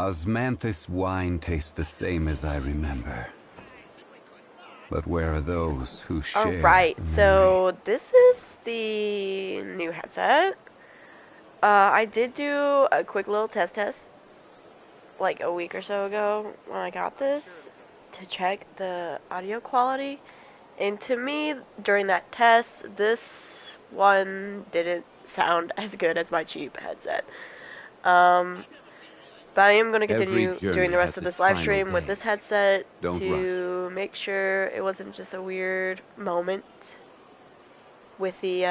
Osmanthus wine tastes the same as I remember. But where are those who share the Alright, memory? so this is the new headset. I did do a quick little test like a week or so ago when I got this to check the audio quality. And to me, during that test, this one didn't sound as good as my cheap headset. But I am going to continue doing the rest of this live stream with this headset to make sure it wasn't just a weird moment with the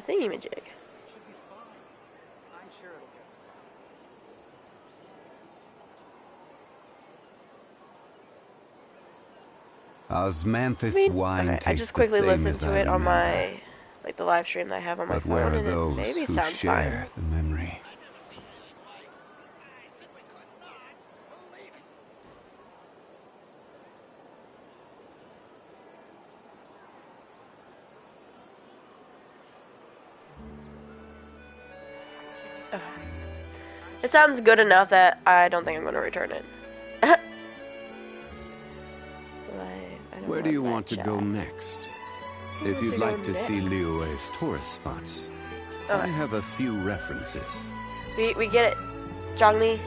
thingy-majig. It should be fine. I'm sure it'll get resolved. Osmanthus wine tastes I just quickly the same listened as to I it on remember. my, like the live stream that I have on my But phone, where are and those it maybe who sounds share fine. the memory? It sounds good enough that I don't think I'm going to return it. Where do you want to go next? If you'd like to see Liyue's tourist spots, I have a few references. We get it, Zhangli.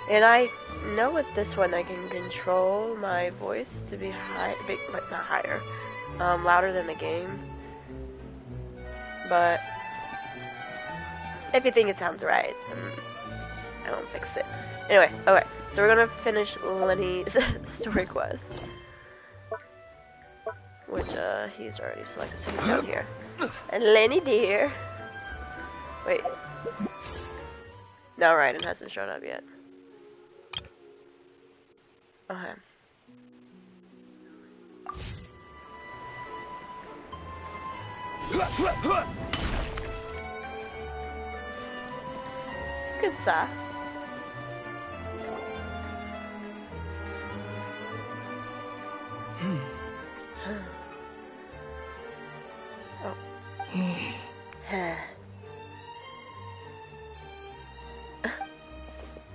And I know with this one I can control my voice to be like not higher, louder than the game. But if you think it sounds right, I won't fix it. Anyway, okay, so we're gonna finish Lyney's story quest, which he's already selected, so he's down here. And Lyney dear, wait, no, Raiden hasn't shown up yet. Okay. Good stuff. Oh.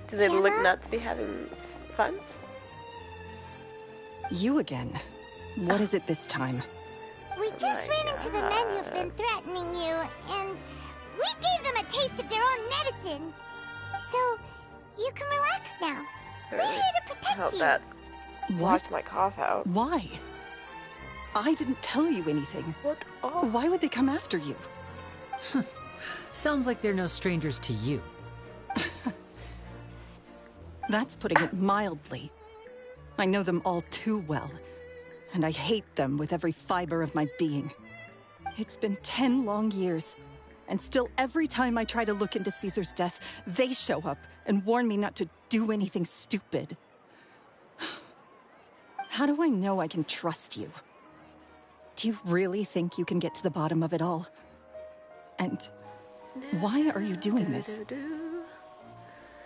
Do they look not to be having fun? You again. What is it this time? We just ran into the men who've been threatening you, and we gave them a taste of their own medicine. So, you can relax now. We're here to protect Hope you. that What? washed my cough out. Why? I didn't tell you anything. What? Oh. Why would they come after you? Sounds like they're no strangers to you. That's putting it mildly. I know them all too well, and I hate them with every fiber of my being. It's been 10 long years, and still every time I try to look into Caesar's death, they show up and warn me not to do anything stupid. How do I know I can trust you? Do you really think you can get to the bottom of it all? And why are you doing this?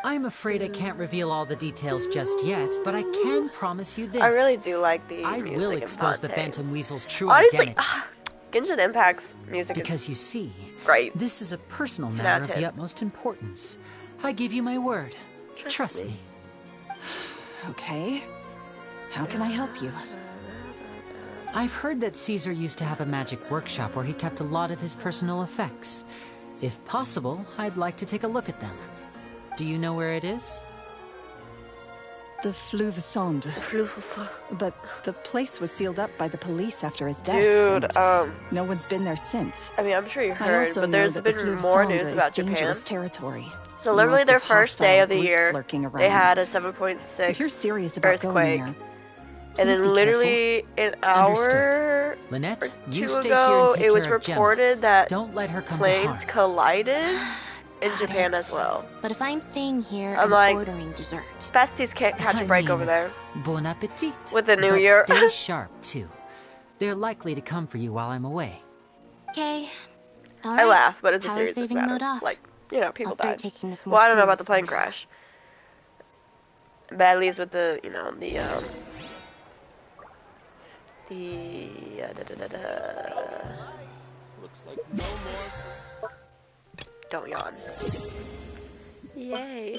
I'm afraid I can't reveal all the details just yet, but I can promise you this. I really do like the I music will in expose the Fontaine. Phantom Weasel's true Honestly, identity. Genshin Impact's music Because is you see, great. this is a personal matter of the Noted. utmost importance. I give you my word. Trust me. Okay. How can I help you? I've heard that Caesar used to have a magic workshop where he kept a lot of his personal effects. If possible, I'd like to take a look at them. Do you know where it is? The Fleuve Sonde. But the place was sealed up by the police after his death. Dude, and no one's been there since. I mean, I'm sure you I heard, also but know there's that the been Fleuve more Sonde news is about Japan. dangerous territory. So literally Lots their of first day hostile of the groups year, lurking they around. had a 7.6 If you're serious about earthquake. going there, And then please be literally an hour Lynette, or you two stay here ago, and take it was care of Gemma. reported that Don't let her come to planes harm. collided in Got Japan it. as well. But if I'm staying here, I'm I'm like- ordering dessert. Besties can't catch a break over there. Bon appetit. With the new but year. Stay sharp too. They're likely to come for you while I'm away. Okay. I laugh, but it's a Power serious saving matter. mode off. Like, you know, people I'll start died. taking this more Well, I don't know about the seriously plane now. crash. Bad leads with the, you know, the Looks like no more. Don't yawn. Yay.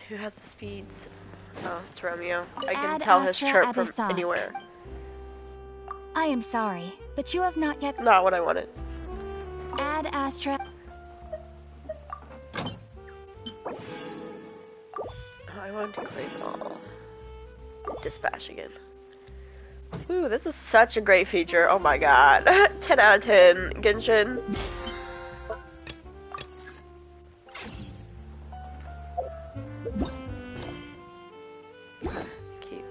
Who has the speeds? Oh, it's Romeo. I can tell his chirp from anywhere. I am sorry, but you have not yet... Not what I wanted. Ad Astra... Oh, I want to claim all. Dispatch again. Ooh, this is such a great feature. Oh my god. 10 out of 10. Genshin. Cute.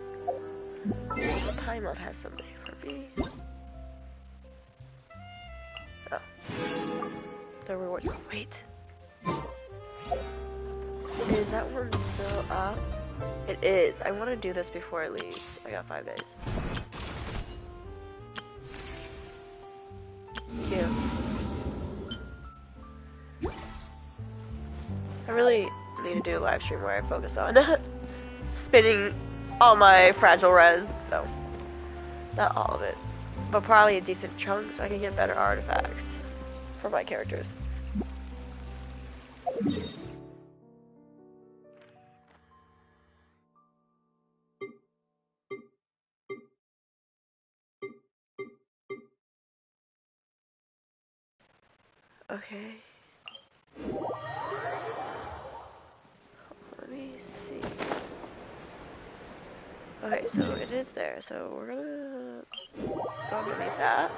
Paimon has something for me. Oh. The rewards. Wait. Is that one still up? It is. I want to do this before it leaves. I got 5 days. Cute. I really need to do a live stream where I focus on spinning all my fragile res. No, not all of it, but probably a decent chunk so I can get better artifacts for my characters. Okay. Let me see. Okay, so it is there, so we're gonna go underneath that.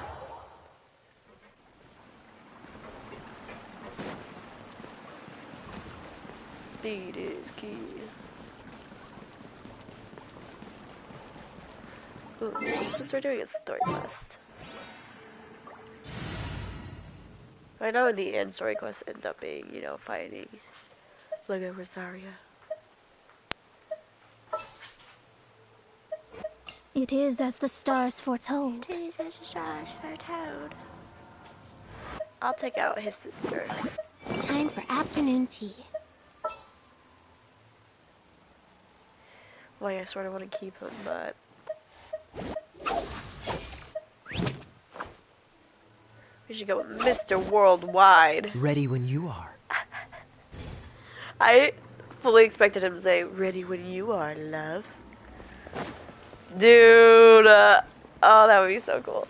Speed is key. Ooh, since we're doing a story quest. I know in the end story quests end up being, you know, fighting like a Rosaria. It is as the stars foretold. It is as the stars foretold. I'll take out his sister. Time for afternoon tea. Well, I sort of want to keep him, but... we should go with Mr. Worldwide. Ready when you are. I fully expected him to say, ready when you are, love. Dude, oh, that would be so cool.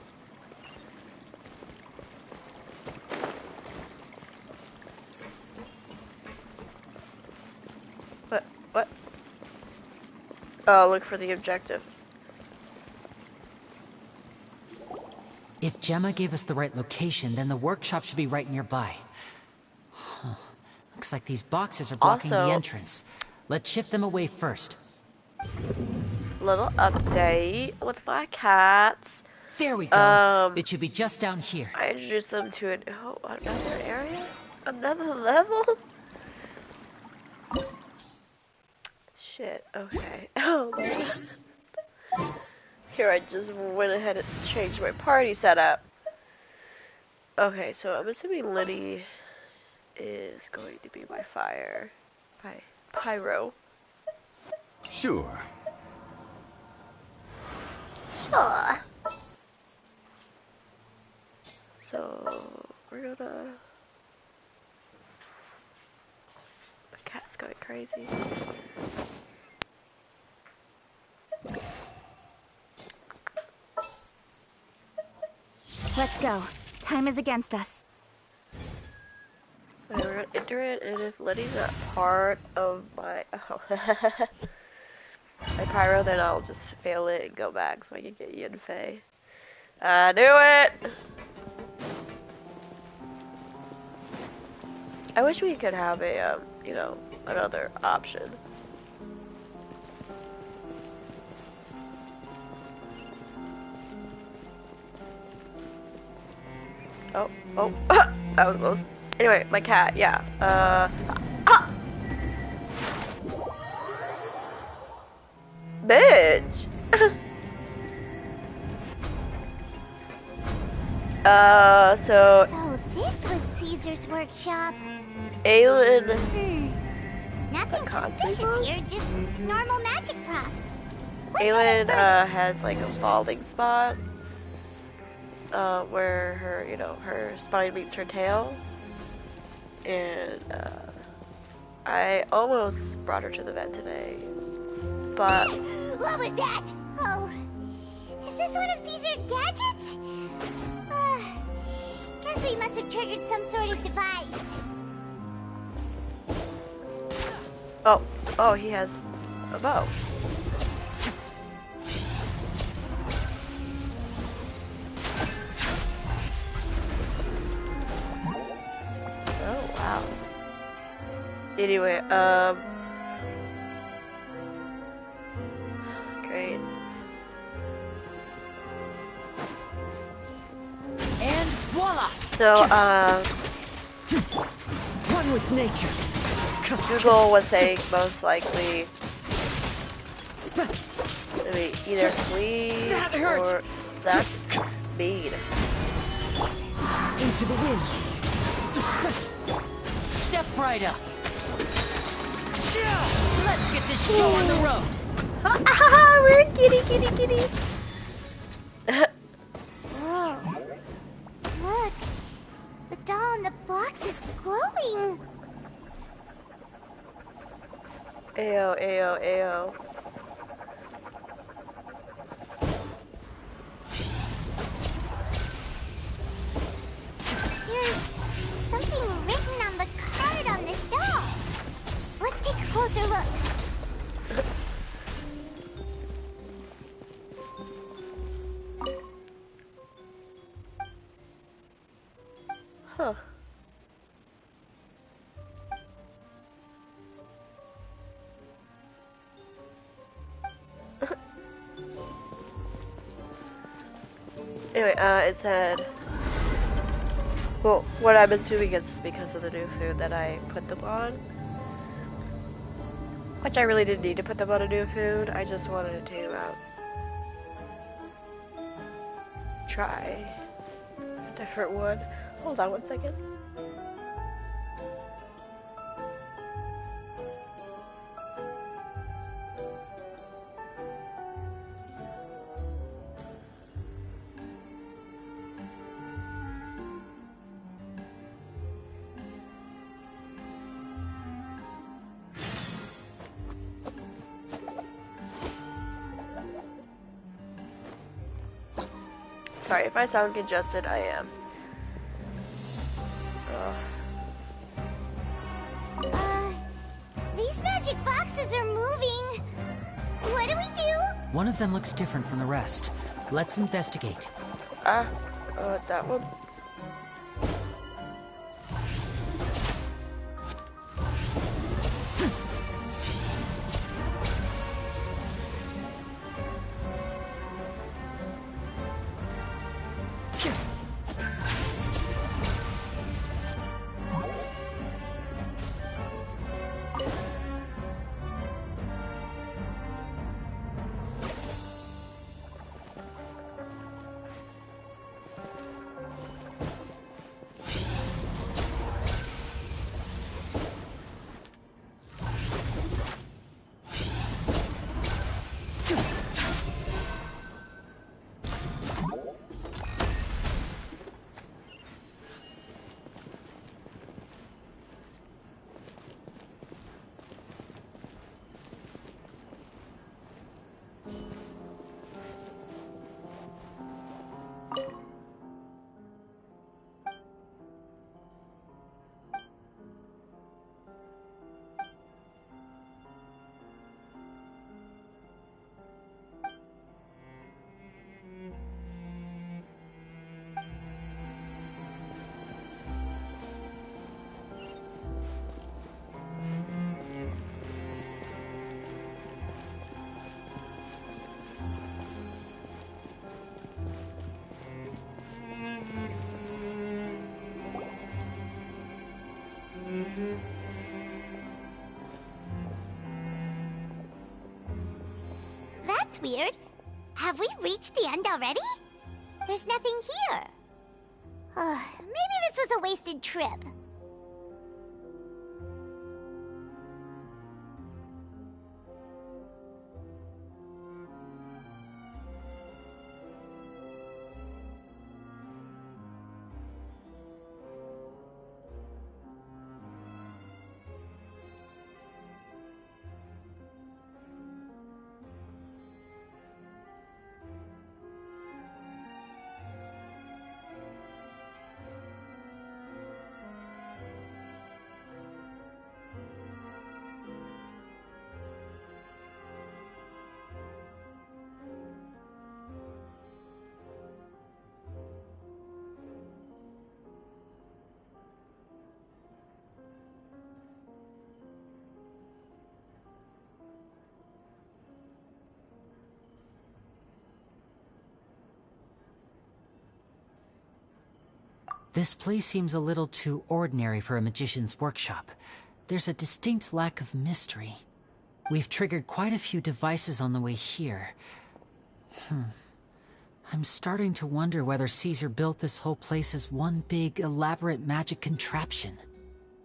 What? Oh, look for the objective. If Gemma gave us the right location, then the workshop should be right nearby. Huh. Looks like these boxes are blocking the entrance. Let's shift them away first. Little update with my cats. There we go. It should be just down here. I introduced them to another area? Another level? Shit, okay. Oh, here I just went ahead and changed my party setup. Okay, so I'm assuming Lyney is going to be my fire. Pyro. Sure. Sure. So, we're gonna... The cat's going crazy. Let's go. Time is against us. Okay, we're gonna enter it, and if Lyney's not part of my... my pyro, then I'll just fail it and go back so I can get Yin Fei. I knew it! I wish we could have a, you know, another option. Oh, that was close. Anyway, my cat, yeah. Bitch! So this was Caesar's workshop. Aelin... Nothing suspicious here, just normal magic props. Aylin has like a balding spot where her, her spine meets her tail, and I almost brought her to the vet today, but what was that? Oh, is this one of Caesar's gadgets? Guess we must have triggered some sort of device. Oh, he has a bow. Oh, wow. Anyway, great. And voila! So, One with nature. Google was saying most likely maybe either fleas That hurts. or that's mean. Into the wind. Step right up. Let's get this show on the road. We're kitty. Whoa. Look. The doll in the box is glowing. Ayo. There's something written on the card on this doll. Let's take a closer look. Huh. Anyway, it said, well, what I'm assuming it's because of the new food that I put them on. Which I really didn't need to put them on a new food, I just wanted to, try a different one. Hold on one second. Sorry, if I sound congested, I am. These magic boxes are moving. What do we do? One of them looks different from the rest. Let's investigate. It's that one. That's weird. Have we reached the end already? There's nothing here. Maybe this was a wasted trip. This place seems a little too ordinary for a magician's workshop. There's a distinct lack of mystery. We've triggered quite a few devices on the way here. I'm starting to wonder whether Caesar built this whole place as one big, elaborate magic contraption.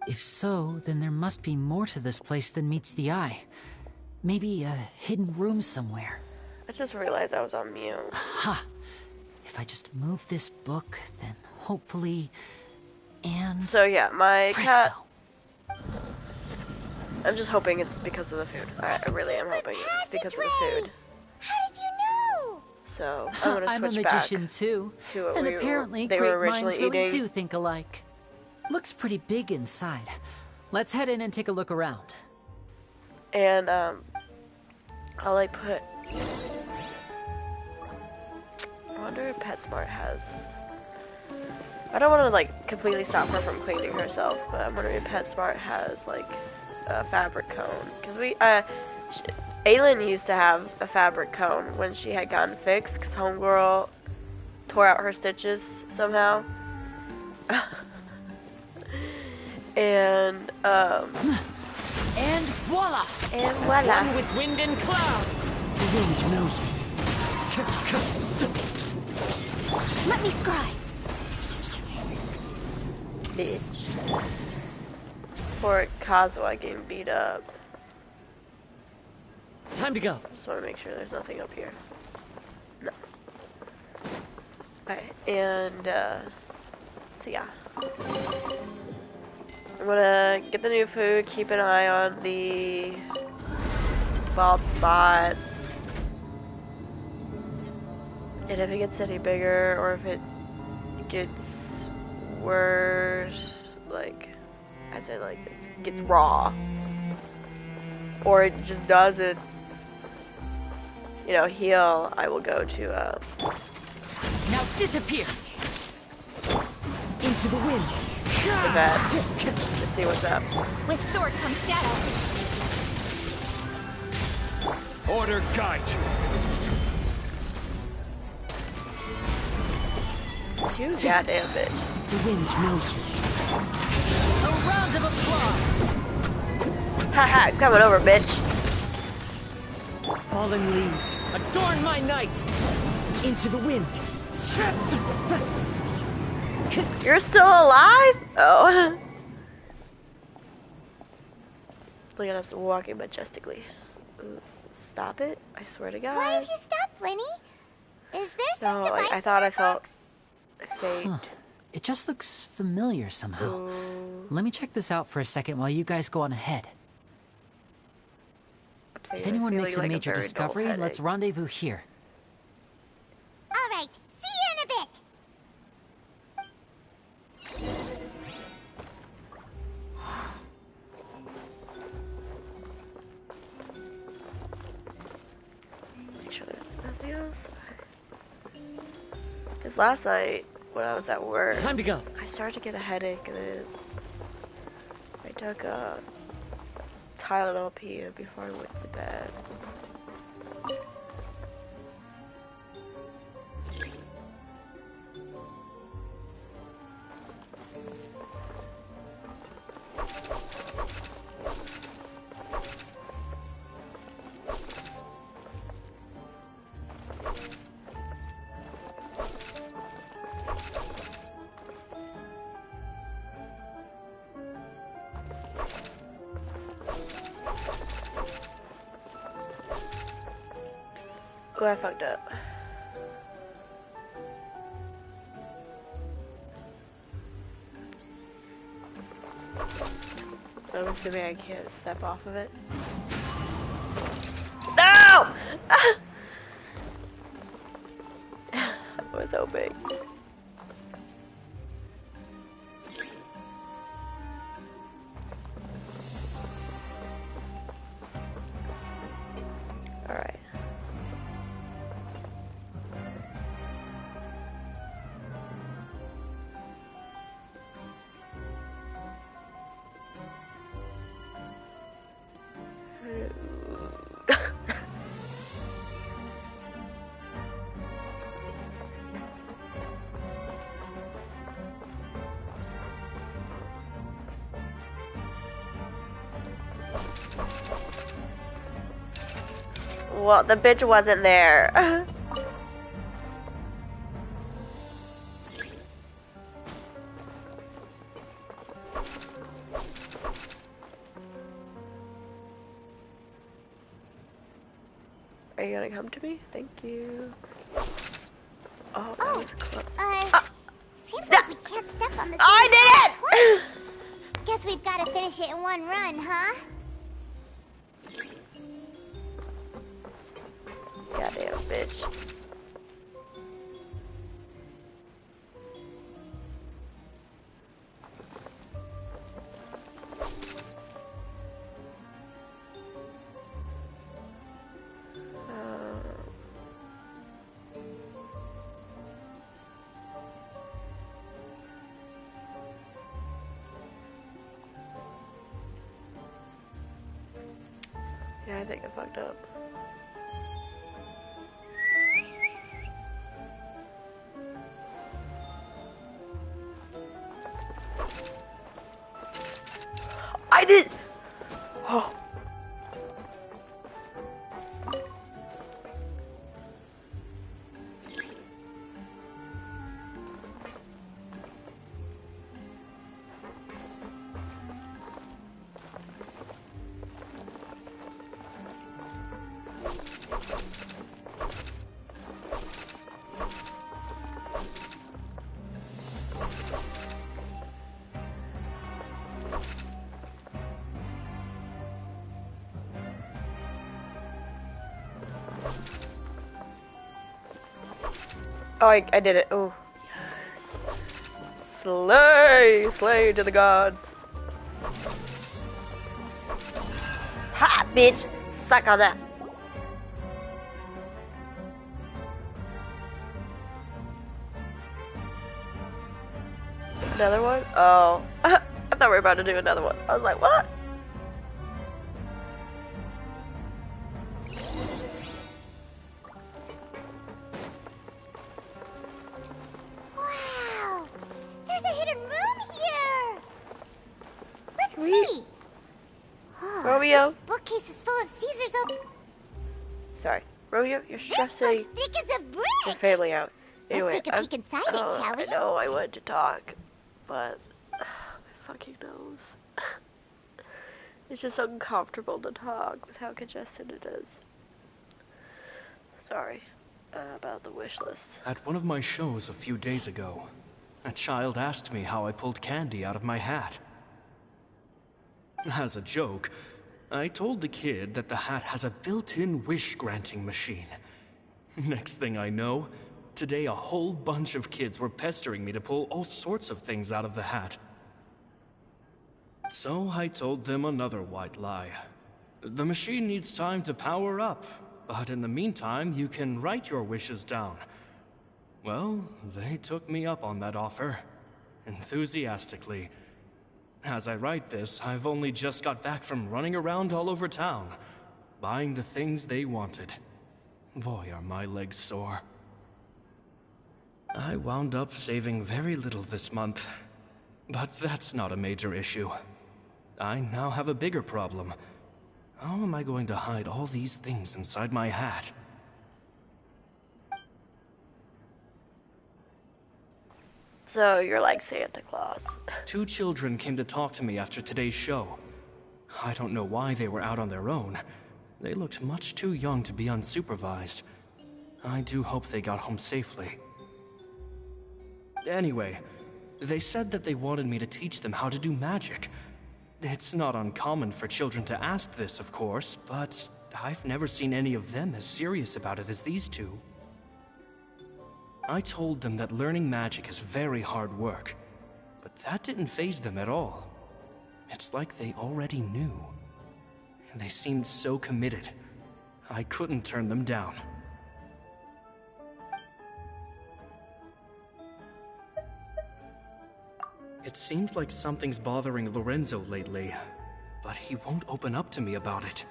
If so, then there must be more to this place than meets the eye. Maybe a hidden room somewhere. I just realized I was on mute. Aha! If I just move this book, then hopefully... And... So yeah, my presto. cat... I'm just hoping it's because of the food. I really am hoping it's because of the food. How did you know? So, I'm gonna I'm a switch magician back too, to what and they apparently were great originally minds really eating. do think alike. Looks pretty big inside. Let's head in and take a look around. And, I'll like put... I wonder if PetSmart has... I don't want to like completely stop her from cleaning herself, but I'm wondering if PetSmart has like a fabric cone. Because Aylin used to have a fabric cone when she had gotten fixed because Homegirl tore out her stitches somehow. And voila! And voila. One with wind and cloud. The wind knows me. Let me scry. Bitch. Poor Kazuha getting beat up. Time to go. Just want to make sure there's nothing up here. No. Okay, and, so yeah. I'm gonna get the new food, keep an eye on the bald spot. And if it gets any bigger, or if it gets worse, like, I said, like, it gets raw. Or it just doesn't, you know, heal, I will go to, Now disappear! Into the wind. the vet to see what's up. With sword comes shadow. Order guide you. You goddamn bitch. The wind knows me. A round of applause! Haha, coming over, bitch. Fallen leaves adorn my night. Into the wind. You're still alive? Oh. Look at us walking majestically. Ooh, stop it. I swear to God. Why have you stopped, Lyney? Is there some No, device I thought in I that felt box? fate. Huh. It just looks familiar somehow. Ooh. Let me check this out for a second while you guys go on ahead. I'm If anyone feeling makes a like major very dull discovery, headache. let's rendezvous here. All right. See you in a bit. Make sure there's nothing else. Because last night, when I was at work, Time to go. I started to get a headache, and then I took a Tylenol P before I went to bed. Oh, I fucked up. I'm assuming I can't step off of it. No! I was hoping. Alright. Well, the bitch wasn't there. Are you gonna come to me? Thank you. Oh, that was close. Seems like we can't step on the same I did it! Guess we've got to finish it in one run, huh? Goddamn bitch. Yeah, I think I fucked up. I did. Oh. Oh, I did it. Oh, yes. Slay to the gods. Ha, bitch. Suck on that. Another one? Oh. I thought we were about to do another one. I was like, what? Romeo. This bookcase is full of Caesar's own. Sorry, Romeo, you're stressing thick as a brick. your family out. Anyway, Let's take a peek inside it, shall we? I know I wanted to talk, but my fucking nose. It's just uncomfortable to talk with how congested it is. Sorry about the wish list. At one of my shows a few days ago, a child asked me how I pulled candy out of my hat. As a joke, I told the kid that the hat has a built-in wish-granting machine. Next thing I know, today a whole bunch of kids were pestering me to pull all sorts of things out of the hat. So I told them another white lie. The machine needs time to power up, but in the meantime, you can write your wishes down. Well, they took me up on that offer, enthusiastically. As I write this, I've only just got back from running around all over town, buying the things they wanted. Boy, are my legs sore. I wound up saving very little this month, but that's not a major issue. I now have a bigger problem. How am I going to hide all these things inside my hat? So you're like Santa Claus. 2 children came to talk to me after today's show. I don't know why they were out on their own. They looked much too young to be unsupervised. I do hope they got home safely. Anyway, they said that they wanted me to teach them how to do magic. It's not uncommon for children to ask this, of course, but I've never seen any of them as serious about it as these 2. I told them that learning magic is very hard work, but that didn't faze them at all. It's like they already knew. They seemed so committed. I couldn't turn them down. It seems like something's bothering Lorenzo lately, but he won't open up to me about it.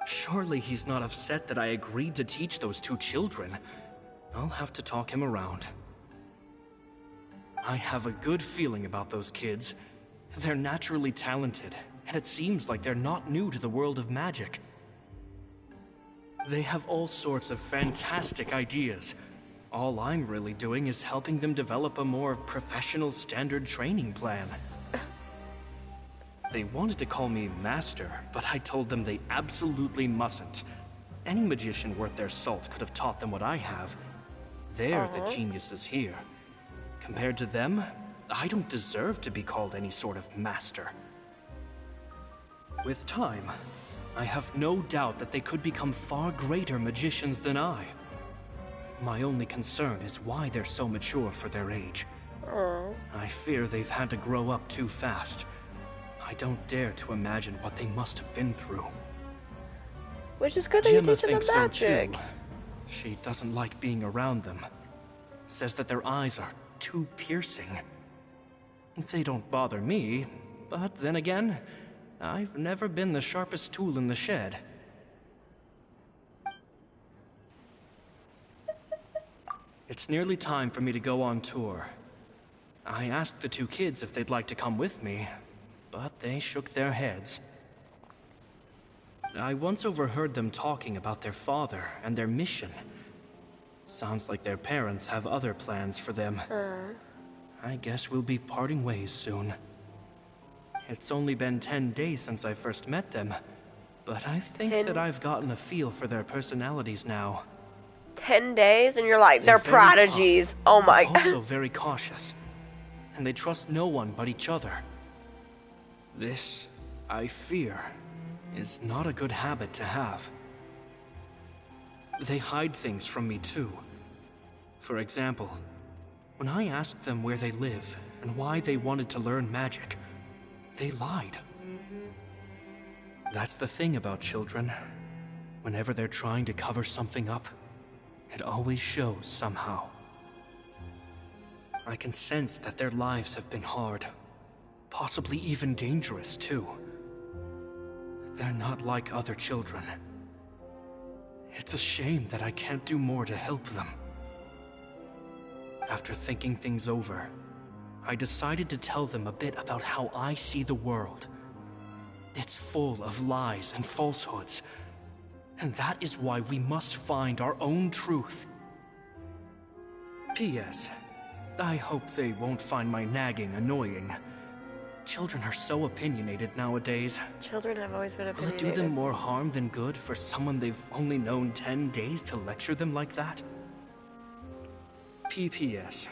Surely he's not upset that I agreed to teach those 2 children. I'll have to talk him around. I have a good feeling about those kids. They're naturally talented, and it seems like they're not new to the world of magic. They have all sorts of fantastic ideas. All I'm really doing is helping them develop a more professional standard training plan. They wanted to call me Master, but I told them they absolutely mustn't. Any magician worth their salt could have taught them what I have. They're the geniuses here. Compared to them, I don't deserve to be called any sort of master. With time, I have no doubt that they could become far greater magicians than I. My only concern is why they're so mature for their age. I fear they've had to grow up too fast. I don't dare to imagine what they must have been through. Which is good that you Gemma teach them thinks so magic. too. She doesn't like being around them. Says that their eyes are too piercing. They don't bother me, but then again, I've never been the sharpest tool in the shed. It's nearly time for me to go on tour. I asked the two kids if they'd like to come with me, but they shook their heads. I once overheard them talking about their father and their mission. Sounds like their parents have other plans for them. I guess we'll be parting ways soon. It's only been 10 days since I first met them, but I think that I've gotten a feel for their personalities now. 10 days and you're like, they're very prodigies. tough, Oh my but also very cautious. And they trust no one but each other. This, I fear, is not a good habit to have. They hide things from me too. For example, when I asked them where they live and why they wanted to learn magic, they lied. That's the thing about children. Whenever they're trying to cover something up, it always shows somehow. I can sense that their lives have been hard, possibly even dangerous too. They're not like other children. It's a shame that I can't do more to help them. After thinking things over, I decided to tell them a bit about how I see the world. It's full of lies and falsehoods, and that is why we must find our own truth. P.S. I hope they won't find my nagging annoying. Children are so opinionated nowadays. Children have always been Will it opinionated. do them more harm than good for someone they've only known 10 days to lecture them like that? P.P.S.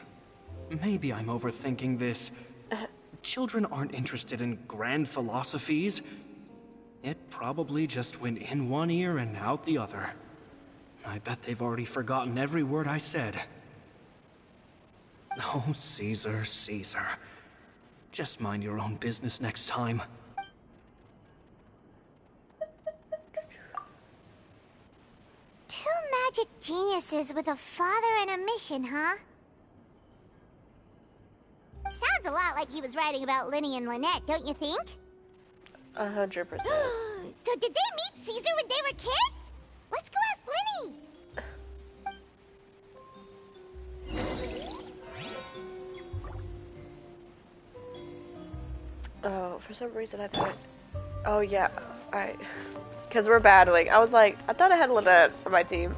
Maybe I'm overthinking this. Children aren't interested in grand philosophies. It probably just went in one ear and out the other. I bet they've already forgotten every word I said. Oh, Caesar, Caesar. Just mind your own business next time. Two magic geniuses with a father and a mission, huh? Sounds a lot like he was writing about Lyney and Lynette, don't you think? 100%. So did they meet Caesar when they were kids? Let's go ask Lyney! Oh, for some reason I thought... Oh yeah, because we're battling. I was like, I thought I had Lynette on my team.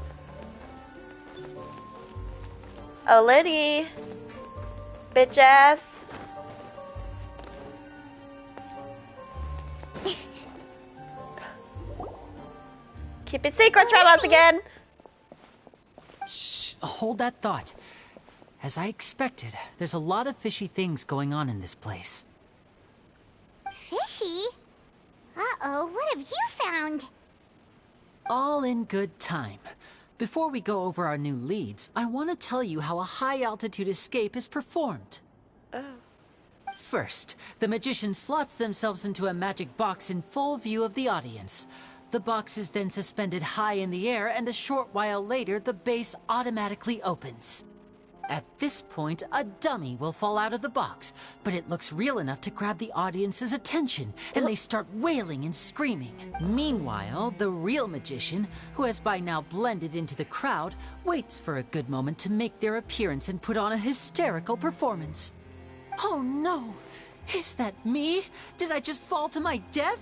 Oh, Lyney! Bitch ass! Keep it secrets from us again! Shh, hold that thought. As I expected, there's a lot of fishy things going on in this place. Fishy? Uh-oh, what have you found? All in good time. Before we go over our new leads, I want to tell you how a high-altitude escape is performed. Oh. First, the magician slots themselves into a magic box in full view of the audience. The box is then suspended high in the air, and a short while later, the base automatically opens. At this point, a dummy will fall out of the box, but it looks real enough to grab the audience's attention, and they start wailing and screaming. Meanwhile, the real magician, who has by now blended into the crowd, waits for a good moment to make their appearance and put on a hysterical performance. Oh no! Is that me? Did I just fall to my death?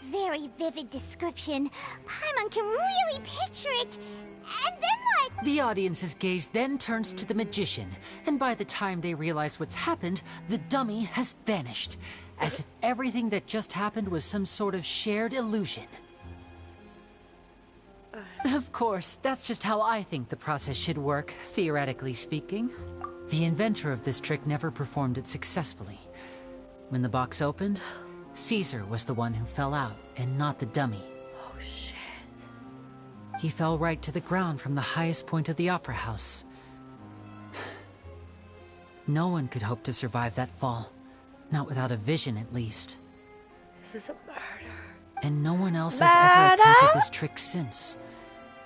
Very vivid description. Paimon can really picture it. And then what? The audience's gaze then turns to the magician, and by the time they realize what's happened, the dummy has vanished, as if everything that just happened was some sort of shared illusion. Of course, that's just how I think the process should work, theoretically speaking. The inventor of this trick never performed it successfully. When the box opened, Caesar was the one who fell out, and not the dummy. Oh, shit. He fell right to the ground from the highest point of the opera house. No one could hope to survive that fall. Not without a vision, at least. This is a murder. And no one else has ever attempted this trick since.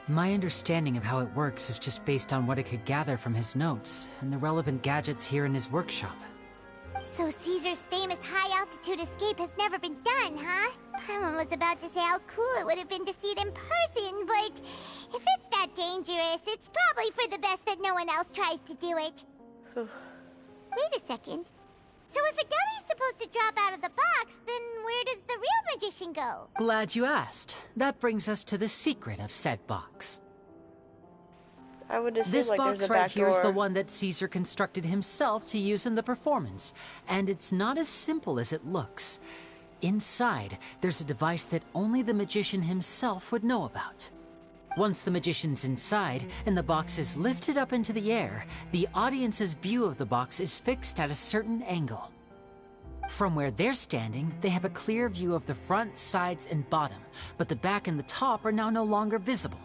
My understanding of how it works is just based on what it could gather from his notes and the relevant gadgets here in his workshop. So Caesar's famous high-altitude escape has never been done, huh? Paimon was about to say how cool it would have been to see it in person, but if it's that dangerous, it's probably for the best that no one else tries to do it. Wait a second. So if a dummy's supposed to drop out of the box, then where does the real magician go? Glad you asked. That brings us to the secret of said box. I would assume This like box there's a right back here is door. the one that Caesar constructed himself to use in the performance, and it's not as simple as it looks. Inside, there's a device that only the magician himself would know about. Once the magician's inside, and the box is lifted up into the air, the audience's view of the box is fixed at a certain angle. From where they're standing, they have a clear view of the front, sides, and bottom, but the back and the top are now no longer visible.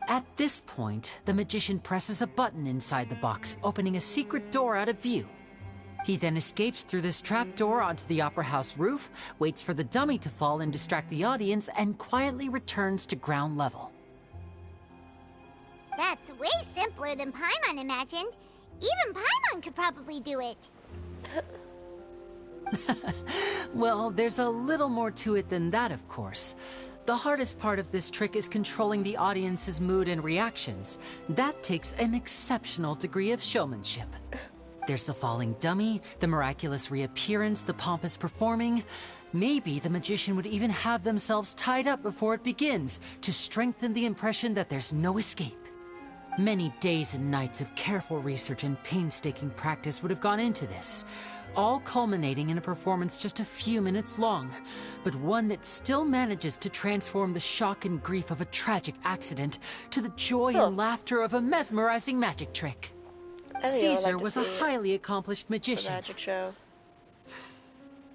At this point, the magician presses a button inside the box, opening a secret door out of view. He then escapes through this trap door onto the opera house roof, waits for the dummy to fall and distract the audience, and quietly returns to ground level. That's way simpler than Paimon imagined. Even Paimon could probably do it. Well, there's a little more to it than that, of course. The hardest part of this trick is controlling the audience's mood and reactions. That takes an exceptional degree of showmanship. There's the falling dummy, the miraculous reappearance, the pompous performing. Maybe the magician would even have themselves tied up before it begins to strengthen the impression that there's no escape. Many days and nights of careful research and painstaking practice would have gone into this, all culminating in a performance just a few minutes long, but one that still manages to transform the shock and grief of a tragic accident to the joy and laughter of a mesmerizing magic trick. Caesar was a highly accomplished magician. Magic show.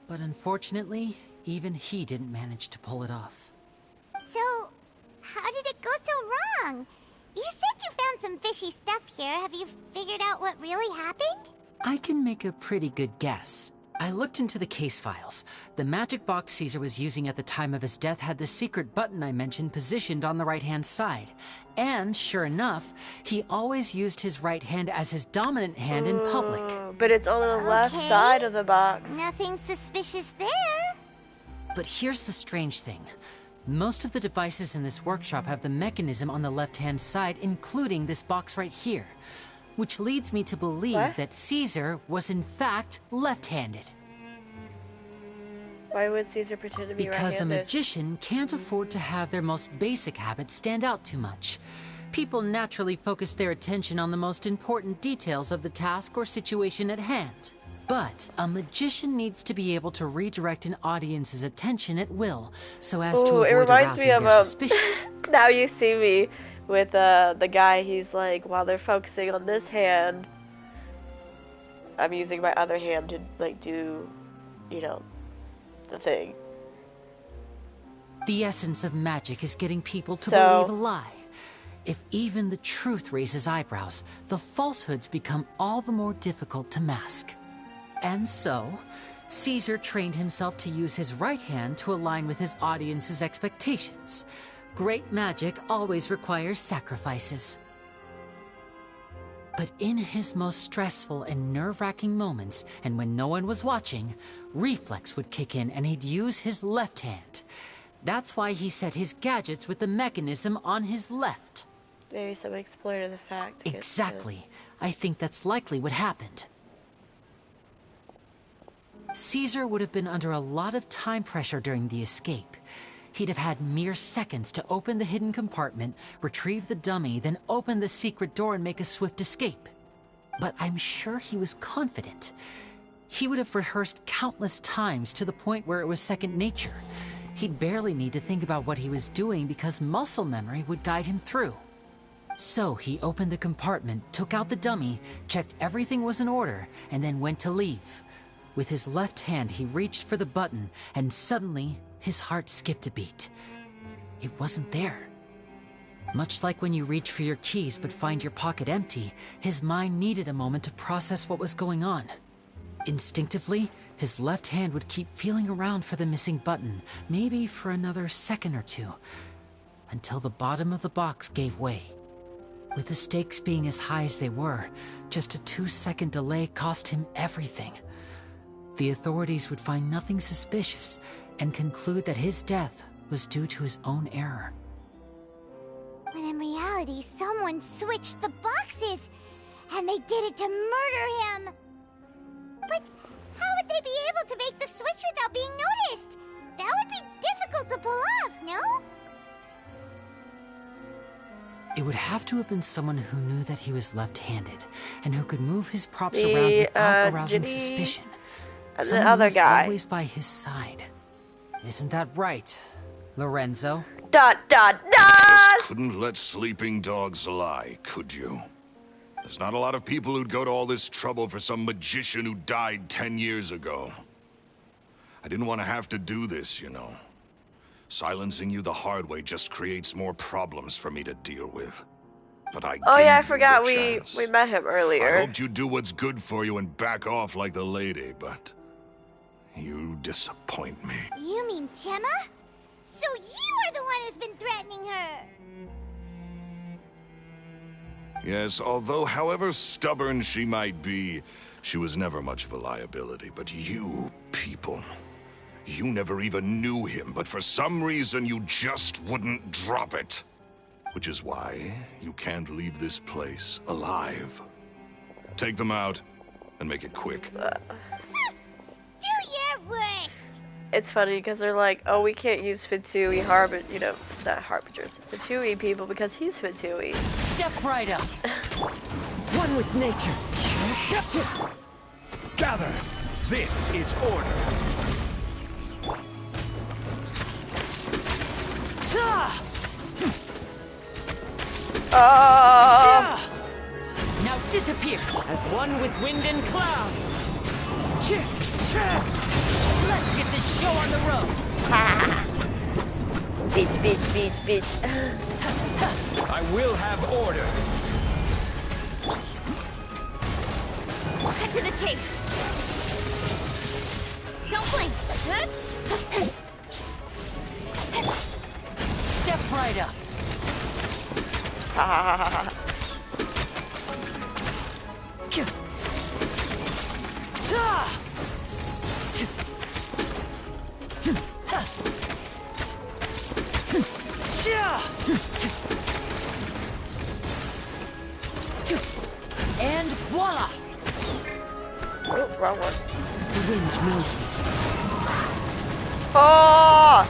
But unfortunately, even he didn't manage to pull it off. So, how did it go so wrong? You said you found some fishy stuff here. Have you figured out what really happened? I can make a pretty good guess. I looked into the case files. The magic box Caesar was using at the time of his death had the secret button I mentioned positioned on the right-hand side. And, sure enough, he always used his right hand as his dominant hand in public. But it's on the left side of the box. Nothing suspicious there. But here's the strange thing. Most of the devices in this workshop have the mechanism on the left-hand side, including this box right here. Which leads me to believe that Caesar was in fact left-handed. Why would Caesar pretend to be right-handed? Because a magician can't afford to have their most basic habits stand out too much. People naturally focus their attention on the most important details of the task or situation at hand. But a magician needs to be able to redirect an audience's attention at will, so as to avoid arousing their suspicion. Now You See Me with the guy. He's like, while they're focusing on this hand, I'm using my other hand to like do, you know, the thing. The essence of magic is getting people to believe a lie. If even the truth raises eyebrows, the falsehoods become all the more difficult to mask. And so, Caesar trained himself to use his right hand to align with his audience's expectations. Great magic always requires sacrifices. But in his most stressful and nerve-wracking moments, and when no one was watching, reflex would kick in and he'd use his left hand. That's why he set his gadgets with the mechanism on his left. Maybe some exploited the fact. Exactly. I think that's likely what happened. Caesar would have been under a lot of time pressure during the escape. He'd have had mere seconds to open the hidden compartment, retrieve the dummy, then open the secret door and make a swift escape. But I'm sure he was confident. He would have rehearsed countless times to the point where it was second nature. He'd barely need to think about what he was doing because muscle memory would guide him through. So he opened the compartment, took out the dummy, checked everything was in order, and then went to leave. With his left hand, he reached for the button, and suddenly, his heart skipped a beat. It wasn't there. Much like when you reach for your keys but find your pocket empty, his mind needed a moment to process what was going on. Instinctively, his left hand would keep feeling around for the missing button, maybe for another second or two, until the bottom of the box gave way. With the stakes being as high as they were, just a 2-second delay cost him everything. The authorities would find nothing suspicious and conclude that his death was due to his own error. When in reality, someone switched the boxes, and they did it to murder him. But how would they be able to make the switch without being noticed? That would be difficult to pull off, no? It would have to have been someone who knew that he was left-handed, and who could move his props around without arousing suspicion. And Someone the other who was guy. always by his side. Isn't that right, Lorenzo? Dot dot Just dot. couldn't let sleeping dogs lie, could you? There's not a lot of people who'd go to all this trouble for some magician who died 10 years ago. I didn't want to have to do this, you know. Silencing you the hard way just creates more problems for me to deal with. But I Oh yeah, I gave you forgot the we chance. met him I earlier. hoped you'd do what's good for you and back off like the lady, but you disappoint me. You mean Gemma? So you are the one who's been threatening her! Yes, although however stubborn she might be, she was never much of a liability. But you people, you never even knew him, but for some reason you just wouldn't drop it. Which is why you can't leave this place alive. Take them out, and make it quick. Do your worst! It's funny because they're like, oh, we can't use Fatui not harbingers, Fatui people because he's Fatui. Step right up. One with nature. Gather! This is order. Now disappear. As one with wind and cloud. Let's get this show on the road. Bitch. I will have order. Cut to the chase! Don't blink! Good? Step right up. And voila! Oh, wrong one. The wind knows me. Oh!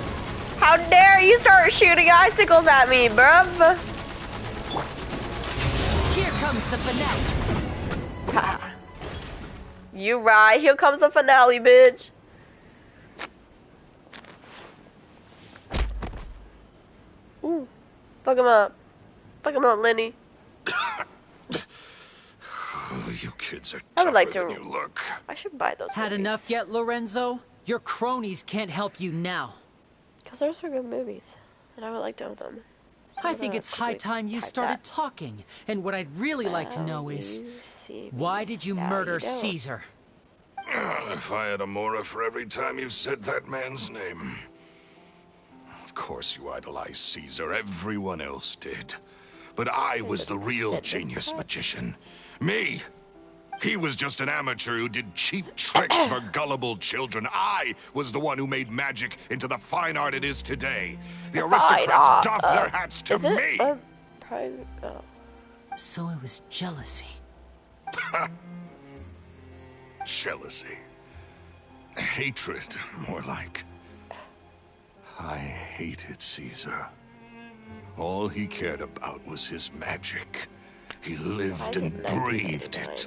How dare you start shooting icicles at me, bruv? Here comes the finale. You right, here comes the finale, bitch. Ooh. Fuck him up, Lyney. You kids are I would tougher like than to- you look. I should buy those Had movies. enough yet, Lorenzo? Your cronies can't help you now. Because those are good movies. And I would like to own them. I think it's high time you started talking. And what I'd really like to know is, why did you murder Caesar? If I had a mora for every time you said that man's name. Of course you idolized Caesar, everyone else did. But I was the real genius magician. Me! He was just an amateur who did cheap tricks for gullible children. I was the one who made magic into the fine art it is today. The aristocrats doffed their hats to me! So it was jealousy. Jealousy. Hatred, more like. I hated Caesar. All he cared about was his magic. He lived and breathed it.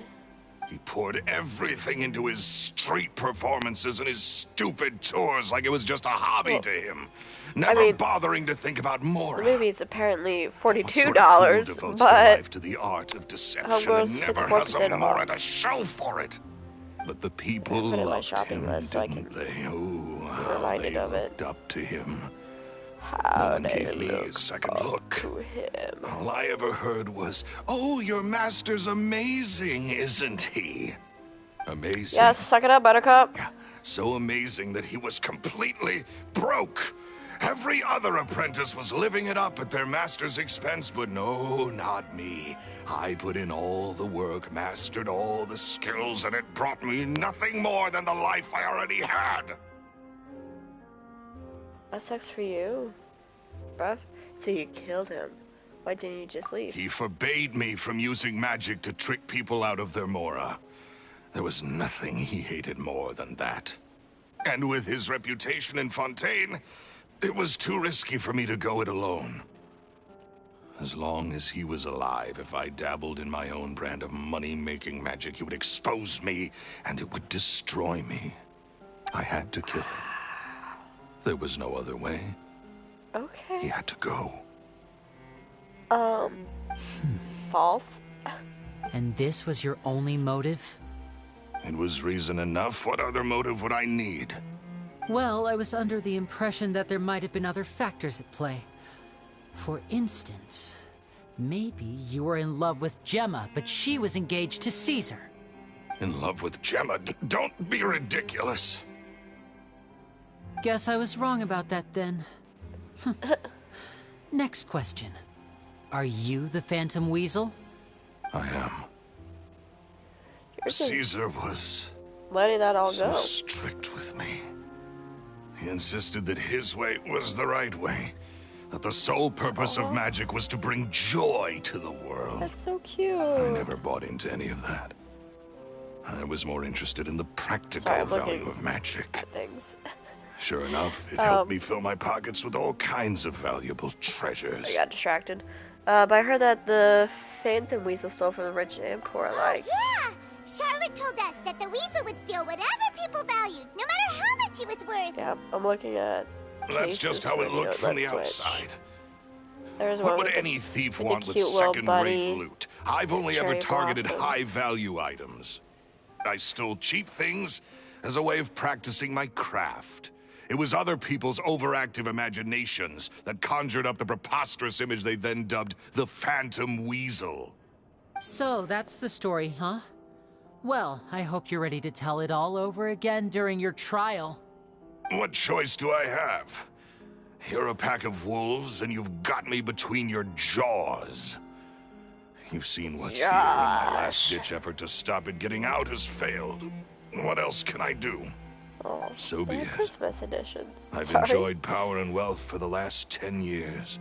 He poured everything into his street performances and his stupid tours like it was just a hobby to him. Never bothering to think about Mora. The movie's apparently $42, what sort of fool devotes their but life to the art of deception and never has a Mora to show for it. But the people loved him, didn't they? Oh, how they looked up to him. No one gave me a second look. All I ever heard was, "Oh, your master's amazing, isn't he?" Amazing. Yes, suck it up, Buttercup. Yeah, so amazing that he was completely broke. Every other apprentice was living it up at their master's expense, but no, not me. I put in all the work, mastered all the skills, and it brought me nothing more than the life I already had. That sucks for you, bruv. So you killed him. Why didn't you just leave? He forbade me from using magic to trick people out of their Mora. There was nothing he hated more than that. And with his reputation in Fontaine, it was too risky for me to go it alone. As long as he was alive, if I dabbled in my own brand of money-making magic, he would expose me, and it would destroy me. I had to kill him. There was no other way. Okay. He had to go. False. And this was your only motive? It was reason enough. What other motive would I need? Well, I was under the impression that there might have been other factors at play. For instance, maybe you were in love with Gemma, but she was engaged to Caesar. In love with Gemma? Don't be ridiculous. Guess I was wrong about that then. Next question. Are you the Phantom Weasel? I am. Caesar was letting that all so go. Strict with me. He insisted that his way was the right way. That the sole purpose of magic was to bring joy to the world. That's so cute. I never bought into any of that. I was more interested in the practical value of magic. Things. Sure enough, it helped me fill my pockets with all kinds of valuable treasures. I got distracted. But I heard that the Phantom Weasel stole from the rich and poor alike. Yeah! Charlotte told us that the weasel would steal whatever people valued, no matter how much it was worth. Yeah, I'm looking at... That's just how it looked from the outside. There's What would any thief want with second-rate loot? I've only ever targeted high-value items. I stole cheap things as a way of practicing my craft. It was other people's overactive imaginations that conjured up the preposterous image they then dubbed the Phantom Weasel. So, that's the story, huh? Well, I hope you're ready to tell it all over again during your trial. What choice do I have? You're a pack of wolves, and you've got me between your jaws. You've seen what's here, and my last-ditch effort to stop it getting out has failed. What else can I do? Oh, so be it. Christmas editions. I've enjoyed power and wealth for the last 10 years.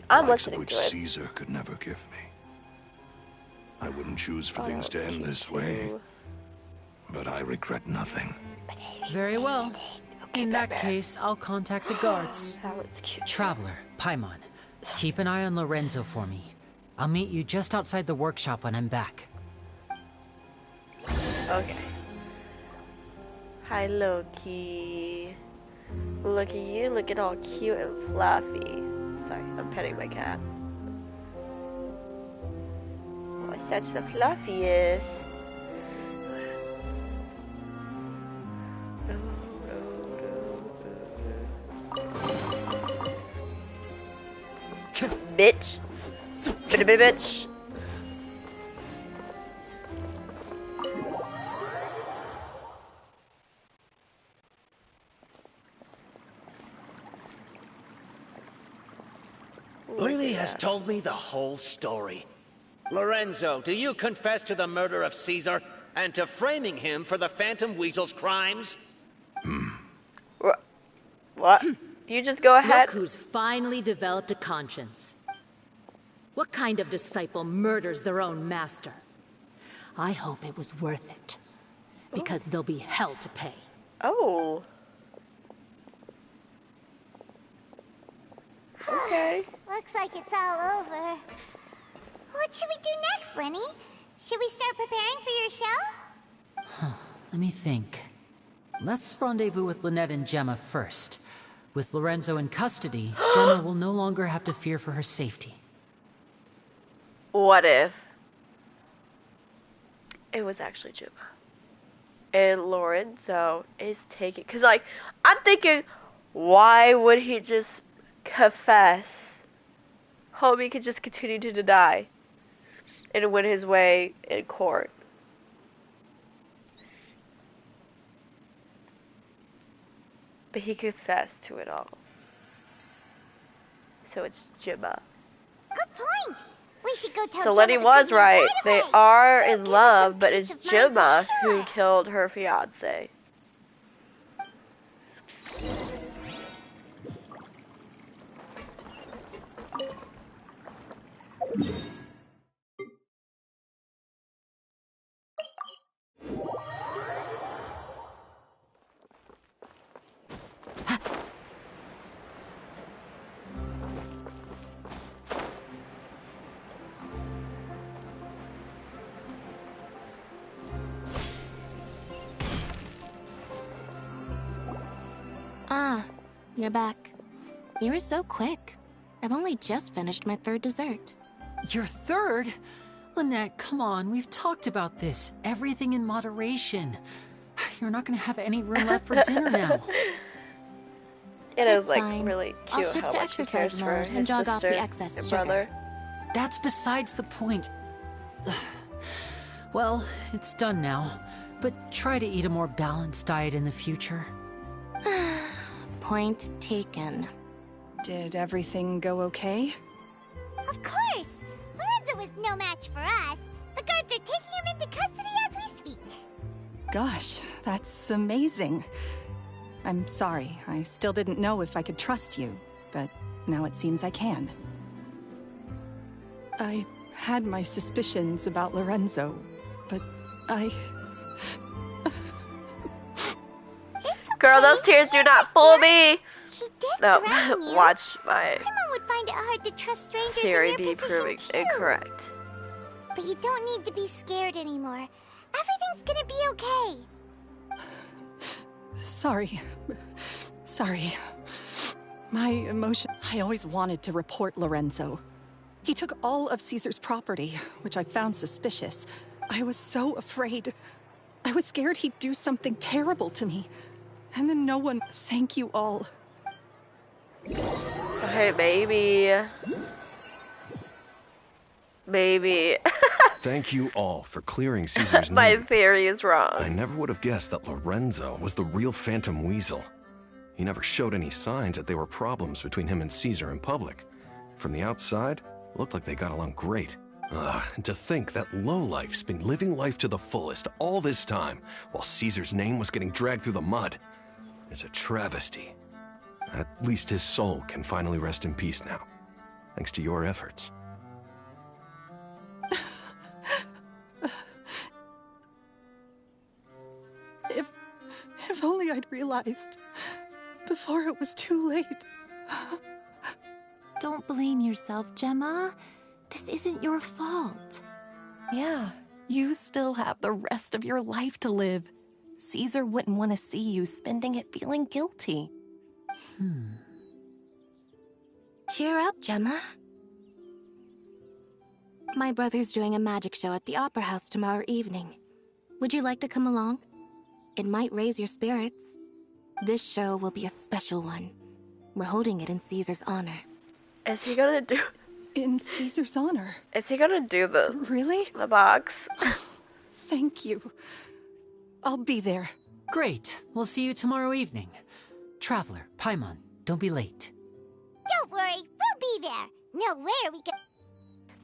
I'm listening to it. Which Caesar could never give me. I wouldn't choose for things to end this way, but I regret nothing. Very well. In that case, I'll contact the guards. Traveler, Paimon, keep an eye on Lorenzo for me. I'll meet you just outside the workshop when I'm back. Okay. Hi, Loki. Look at you, looking all cute and fluffy. Sorry, I'm petting my cat. Oh, such the fluffiest. Bitch. Bitch. Lyney has told me the whole story. Lorenzo, do you confess to the murder of Caesar and to framing him for the Phantom Weasel's crimes? What? You just go ahead. Look who's finally developed a conscience. What kind of disciple murders their own master? I hope it was worth it. Because there'll be hell to pay. Oh. Okay. Looks like it's all over. What should we do next, Lyney? Should we start preparing for your show? Let me think. Let's rendezvous with Lynette and Gemma first. With Lorenzo in custody, Gemma will no longer have to fear for her safety. What if it was actually Gemma and Lorenzo is taking? Because, like, I'm thinking, why would he just confess? Homie could just continue to deny and win his way in court. But he confessed to it all. So it's Gemma. Good point. We should go tell So Gemma Lyney the was good news right. They away. are She'll in give us some love, but peace it's of mind for Gemma sure. who killed her fiance. Ah, you're back. You were so quick. I've only just finished my third dessert. Your third? Lynette, come on, we've talked about this. Everything in moderation. You're not gonna have any room left for dinner now. It is It's like fine. really I'll cute shift how to much he cares exercise for mode and his jog off the sister excess and sugar. brother. That's besides the point. Well, it's done now. But try to eat a more balanced diet in the future. Point taken. Did everything go okay? Of course. Lorenzo was no match for us. The guards are taking him into custody as we speak. Gosh, that's amazing. I'm sorry, I still didn't know if I could trust you, but now it seems I can. I had my suspicions about Lorenzo, but Girl, those tears do not fool me. He did No, threaten you. watch my Someone would find it hard to trust strangers theory in be your position proving too. incorrect. But you don't need to be scared anymore. Everything's gonna be okay. sorry. My emotion... I always wanted to report Lorenzo. He took all of Caesar's property, which I found suspicious. I was so afraid. I was scared he'd do something terrible to me. And then no one... Thank you all. Okay, maybe. Maybe. Thank you all for clearing Caesar's My name. theory is wrong. I never would have guessed that Lorenzo was the real Phantom Weasel. He never showed any signs that there were problems between him and Caesar in public. From the outside, it looked like they got along great. And to think that lowlife's been living life to the fullest all this time, while Caesar's name was getting dragged through the mud. It's a travesty. At least his soul can finally rest in peace now, thanks to your efforts. If only I'd realized before it was too late. Don't blame yourself, Gemma. This isn't your fault. Yeah, you still have the rest of your life to live. Caesar wouldn't want to see you spending it feeling guilty. Cheer up, Gemma. My brother's doing a magic show at the Opera House tomorrow evening. Would you like to come along? It might raise your spirits. This show will be a special one. We're holding it in Caesar's honor. Is he gonna do... In Caesar's honor? Is he gonna do the... Really? The box? Thank you. I'll be there. Great. We'll see you tomorrow evening. Traveler, Paimon, don't be late. Don't worry, we'll be there. Nowhere we can...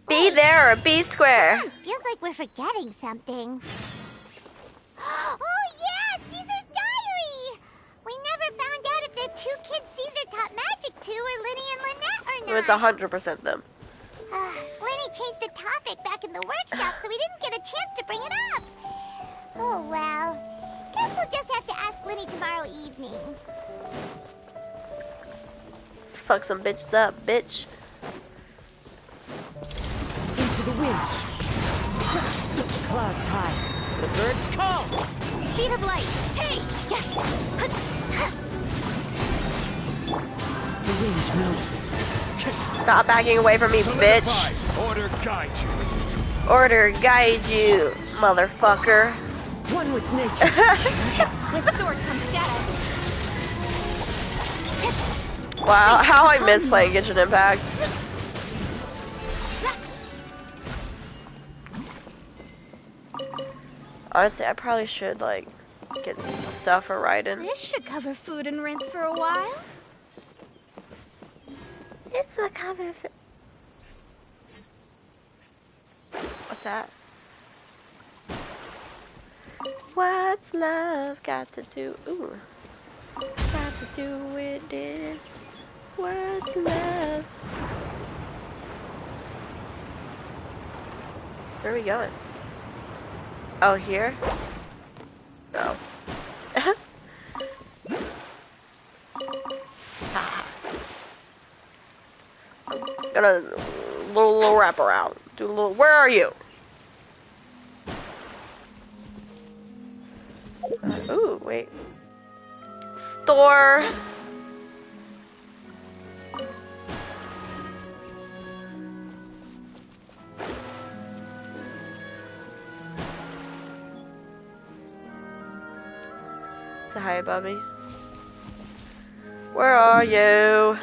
Be there or be square. Feels like we're forgetting something. Oh yeah, Caesar's diary! We never found out if the two kids Caesar taught magic to were Lyney and Lynette or It's not. 100% them. Lyney changed the topic back in the workshop, so we didn't get a chance to bring it up. Oh well. Guess we'll just have to ask Lyney tomorrow tomorrow evening. Let's fuck some bitches up, bitch. Into the wind. Clouds high. The birds call. Speed of light. Hey! The wind knows me. Stop backing away from me, bitch. Order guide you. Order guide you, motherfucker. One with nature. With sword comes shadow. Wow, how I miss playing Genshin Impact. Honestly, I probably should, like, get some stuff for Raiden. This should cover food and rent for a while. It's a cover for... What's that? What's love got to do? Ooh. Got to do with this. What's love? Where are we going? Oh, here? No. Gonna little wrap around. Do a little. Where are you? Ooh, wait. Store. Say hi, Bubby. Where are you?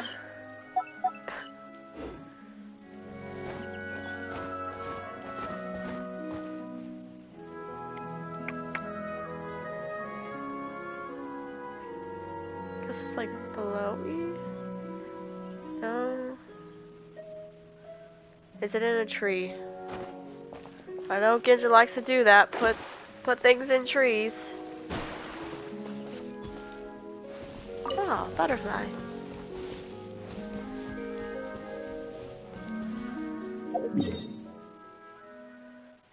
This is like below me? No. Is it in a tree? I know Genshin likes to do that. Put things in trees. Oh, butterfly.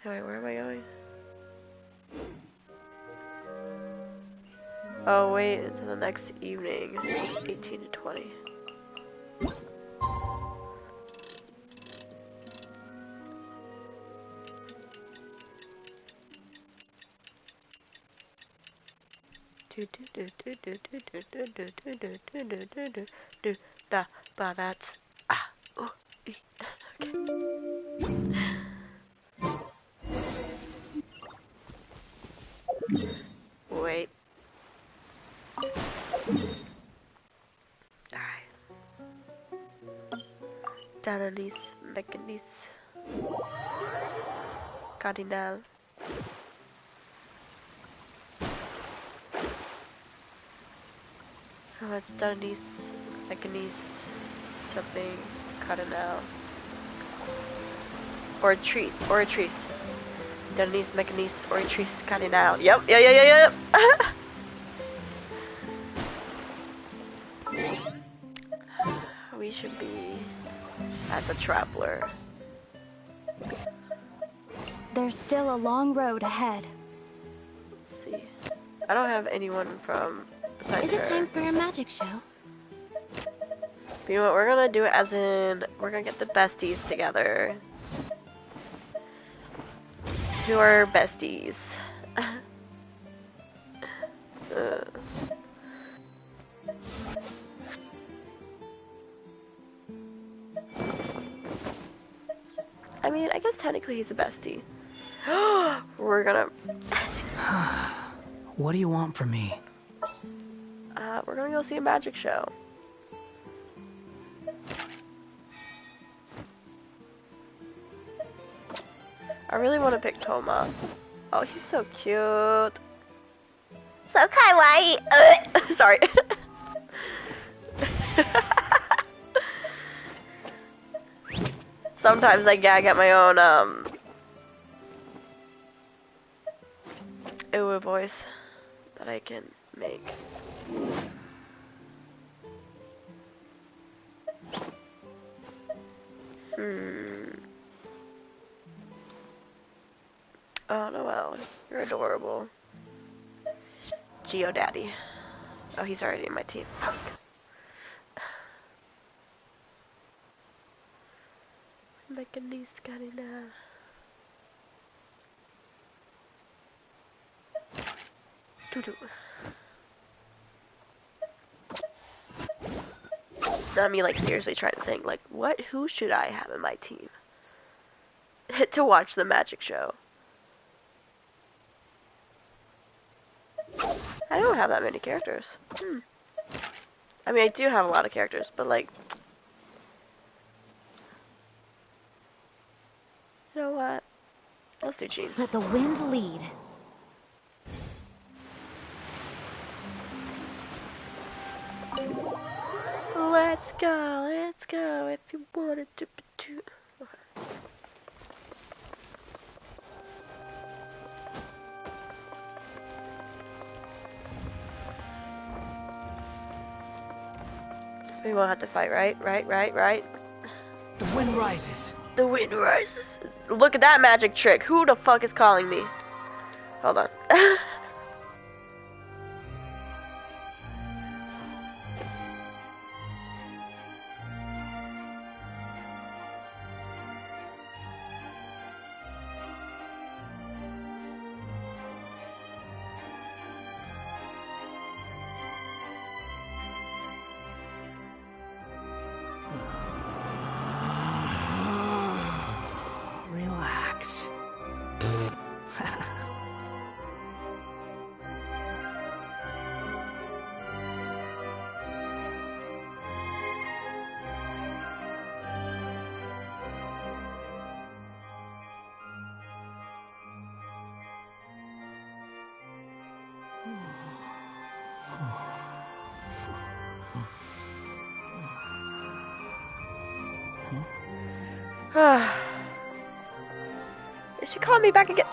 Wait, where am I going? Oh, wait, until the next evening. 18 to 20. That's wait. Alright. Danalis, Mechanis, Cardinal. Oh, it's Danalis, Mechanis, something, Cardinal. Or trees. Danalis, Mechanis, or trees, Cardinal. Yep. We should be at the Traveler. There's still a long road ahead. Let's see. I don't have anyone from besides Is it her. time for a magic show? But you know what? We're gonna do it as in we're gonna get the besties together. Do our besties. I mean, I guess technically he's a bestie. We're gonna... What do you want from me? We're gonna go see a magic show. I really want to pick Toma. Oh, he's so cute. So kawaii. Sorry. Sometimes I gag at my own, ooh, voice that I can make. Oh, Noelle, you're adorable. Geo Daddy. Oh, he's already in my team. Fuck. Now me like seriously trying to think like who should I have in my team to watch the magic show? I don't have that many characters. I mean I do have a lot of characters, but like you know what? Let's do Jean. Let the wind lead. Let's go if you wanted to. We won't have to fight, right? Right. The wind rises. The wind rises. Look at that magic trick. Who the fuck is calling me? Hold on. Relax. Is she calling me back again?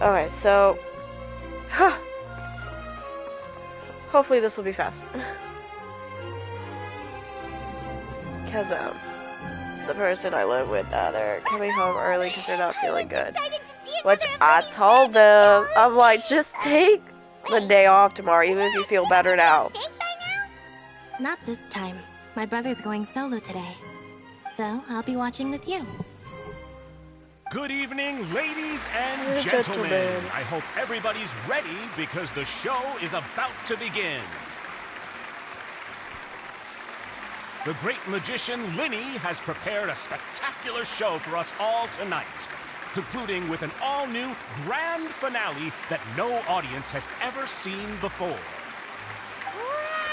Okay, so hopefully this will be fast. Because the person I live with, they're coming home early because they're not feeling good. Which I told them, I'm like, just take the day off tomorrow, even if you feel better now. Not this time. My brother's going solo today. So, I'll be watching with you. Good evening, ladies and gentlemen. I hope everybody's ready because the show is about to begin. The great magician Lyney has prepared a spectacular show for us all tonight, concluding with an all-new grand finale that no audience has ever seen before.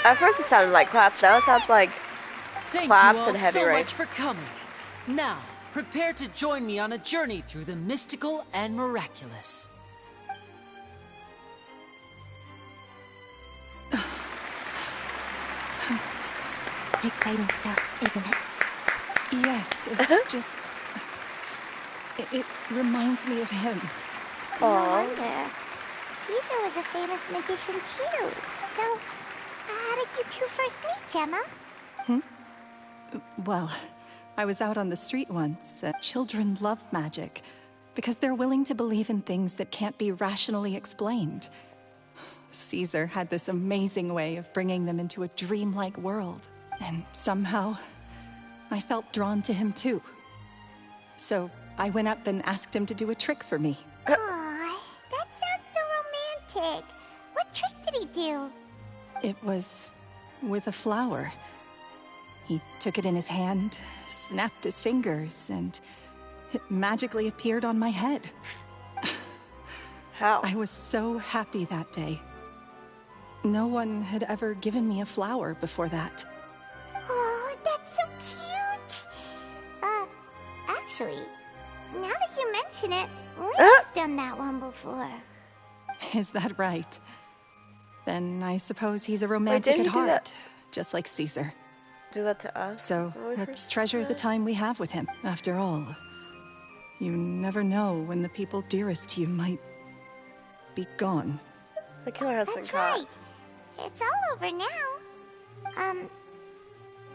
At first it sounded like claps, now it sounds like claps and heavy rain. Thank you all so much for coming. Now, prepare to join me on a journey through the mystical and miraculous. Exciting stuff, isn't it? Yes, it's just... It reminds me of him. No wonder. Caesar was a famous magician too. So, how did you two first meet, Gemma? Well, I was out on the street once. Children love magic because they're willing to believe in things that can't be rationally explained. Caesar had this amazing way of bringing them into a dreamlike world. And somehow, I felt drawn to him too. So, I went up and asked him to do a trick for me. Aw, that sounds so romantic. What trick did he do? It was with a flower. He took it in his hand, snapped his fingers, and it magically appeared on my head. How? I was so happy that day. No one had ever given me a flower before that. Oh, that's so cute. Actually, now that you mention it, Lyney's done that one before. Is that right? Then I suppose he's a romantic at heart, just like Caesar. Do that to us? So let's treasure the time we have with him. After all, you never know when the people dearest to you might be gone. The killer has been caught. That's right. It's all over now.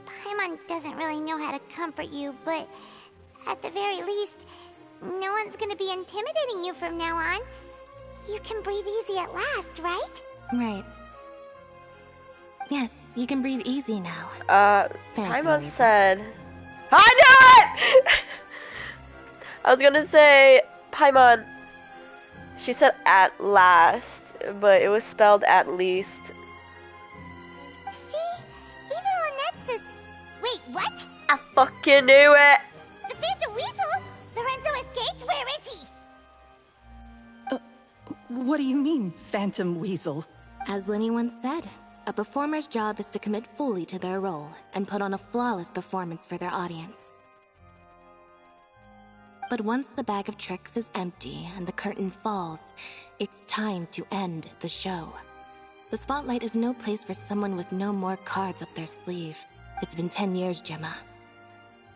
Paimon doesn't really know how to comfort you, but at the very least, no one's gonna be intimidating you from now on. You can breathe easy at last, right? Right. Yes, you can breathe easy now. Paimon said... I knew it! I was gonna say, Paimon, she said at last, but it was spelled at least. See? Even Lynette says... Wait, what? I fucking knew it! The Phantom Weasel? Lorenzo escaped? Where is he? What do you mean, Phantom Weasel? As Lyney once said, a performer's job is to commit fully to their role and put on a flawless performance for their audience. But once the bag of tricks is empty and the curtain falls, it's time to end the show. The spotlight is no place for someone with no more cards up their sleeve. It's been 10 years, Gemma.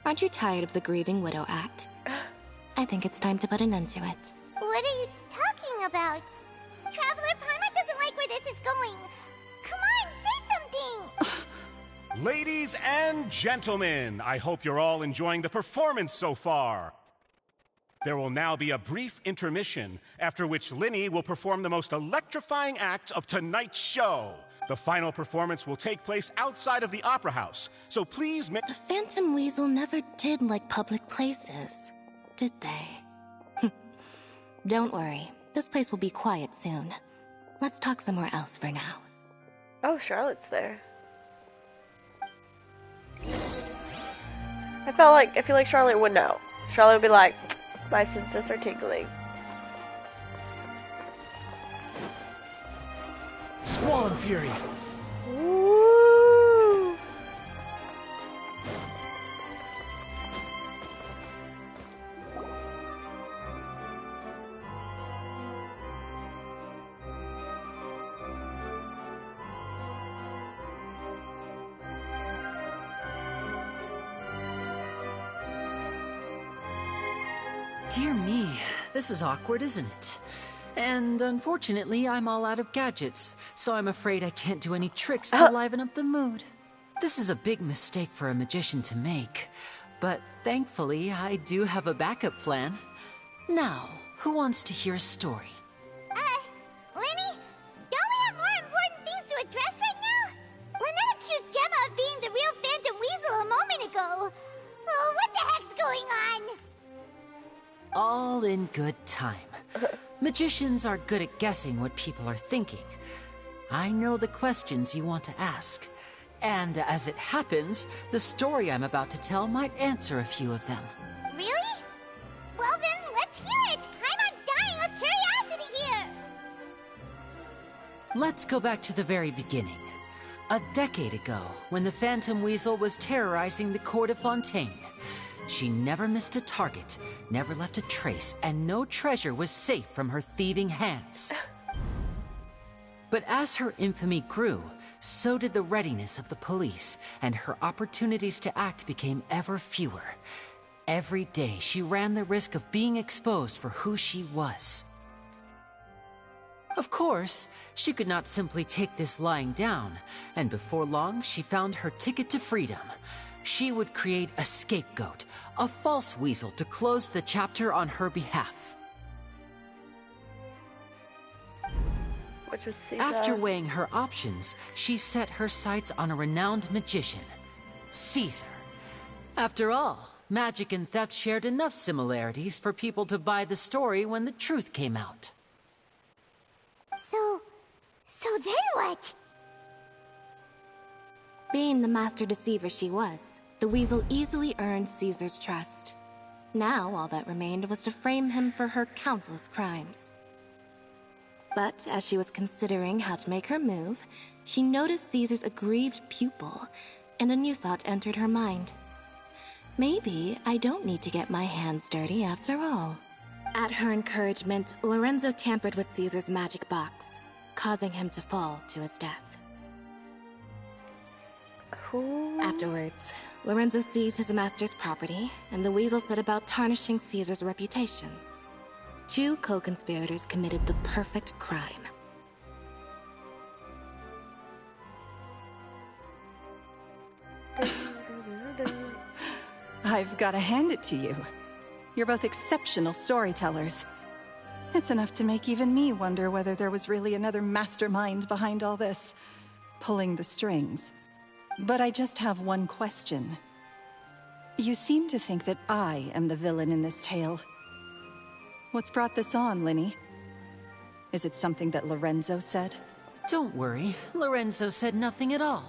Aren't you tired of the grieving widow act? I think it's time to put an end to it. What are you talking about? Traveler, Paimon doesn't like where this is going. Come on, say something! Ladies and gentlemen, I hope you're all enjoying the performance so far. There will now be a brief intermission, after which Lyney will perform the most electrifying act of tonight's show. The final performance will take place outside of the Opera House, so please The Phantom Weasel never did like public places, did they? Don't worry, this place will be quiet soon. Let's talk somewhere else for now. Oh, Charlotte's there. I feel like Charlotte would know. Charlotte would be like, my senses are tingling. Squall Fury. Woo! Dear me, this is awkward, isn't it? And unfortunately, I'm all out of gadgets, so I'm afraid I can't do any tricks to liven up the mood. This is a big mistake for a magician to make, but thankfully, I do have a backup plan. Now, who wants to hear a story? Lyney? Don't we have more important things to address right now? Lynette accused Gemma of being the real Phantom Weasel a moment ago. Oh, what the heck's going on? All in good time. Magicians are good at guessing what people are thinking. I know the questions you want to ask. And as it happens, the story I'm about to tell might answer a few of them. Really? Well then, let's hear it! Paimon's dying of curiosity here! Let's go back to the very beginning. A decade ago, when the Phantom Weasel was terrorizing the court of Fontaine. She never missed a target, never left a trace, and no treasure was safe from her thieving hands. But as her infamy grew, so did the readiness of the police, and her opportunities to act became ever fewer. Every day, she ran the risk of being exposed for who she was. Of course, she could not simply take this lying down, and before long, she found her ticket to freedom. She would create a scapegoat, a false weasel to close the chapter on her behalf. Which was Caesar. After weighing her options, she set her sights on a renowned magician, Caesar. After all, magic and theft shared enough similarities for people to buy the story when the truth came out. So then what? Being the master deceiver she was, the Weasel easily earned Caesar's trust. Now all that remained was to frame him for her countless crimes. But as she was considering how to make her move, she noticed Caesar's aggrieved pupil, and a new thought entered her mind. Maybe I don't need to get my hands dirty after all. At her encouragement, Lorenzo tampered with Caesar's magic box, causing him to fall to his death. Afterwards, Lorenzo seized his master's property, and the Weasel set about tarnishing Caesar's reputation. Two co-conspirators committed the perfect crime. I've got to hand it to you. You're both exceptional storytellers. It's enough to make even me wonder whether there was really another mastermind behind all this, pulling the strings. But I just have one question. You seem to think that I am the villain in this tale. What's brought this on, Lyney? Is it something that Lorenzo said? Don't worry, Lorenzo said nothing at all.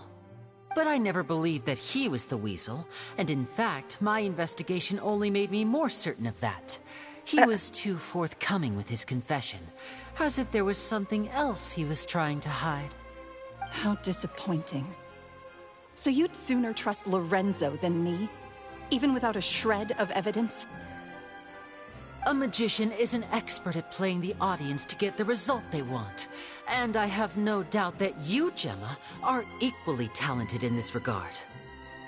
But I never believed that he was the weasel, and in fact, my investigation only made me more certain of that. He was too forthcoming with his confession, as if there was something else he was trying to hide. How disappointing. So you'd sooner trust Lorenzo than me, even without a shred of evidence? A magician is an expert at playing the audience to get the result they want. And I have no doubt that you, Gemma, are equally talented in this regard.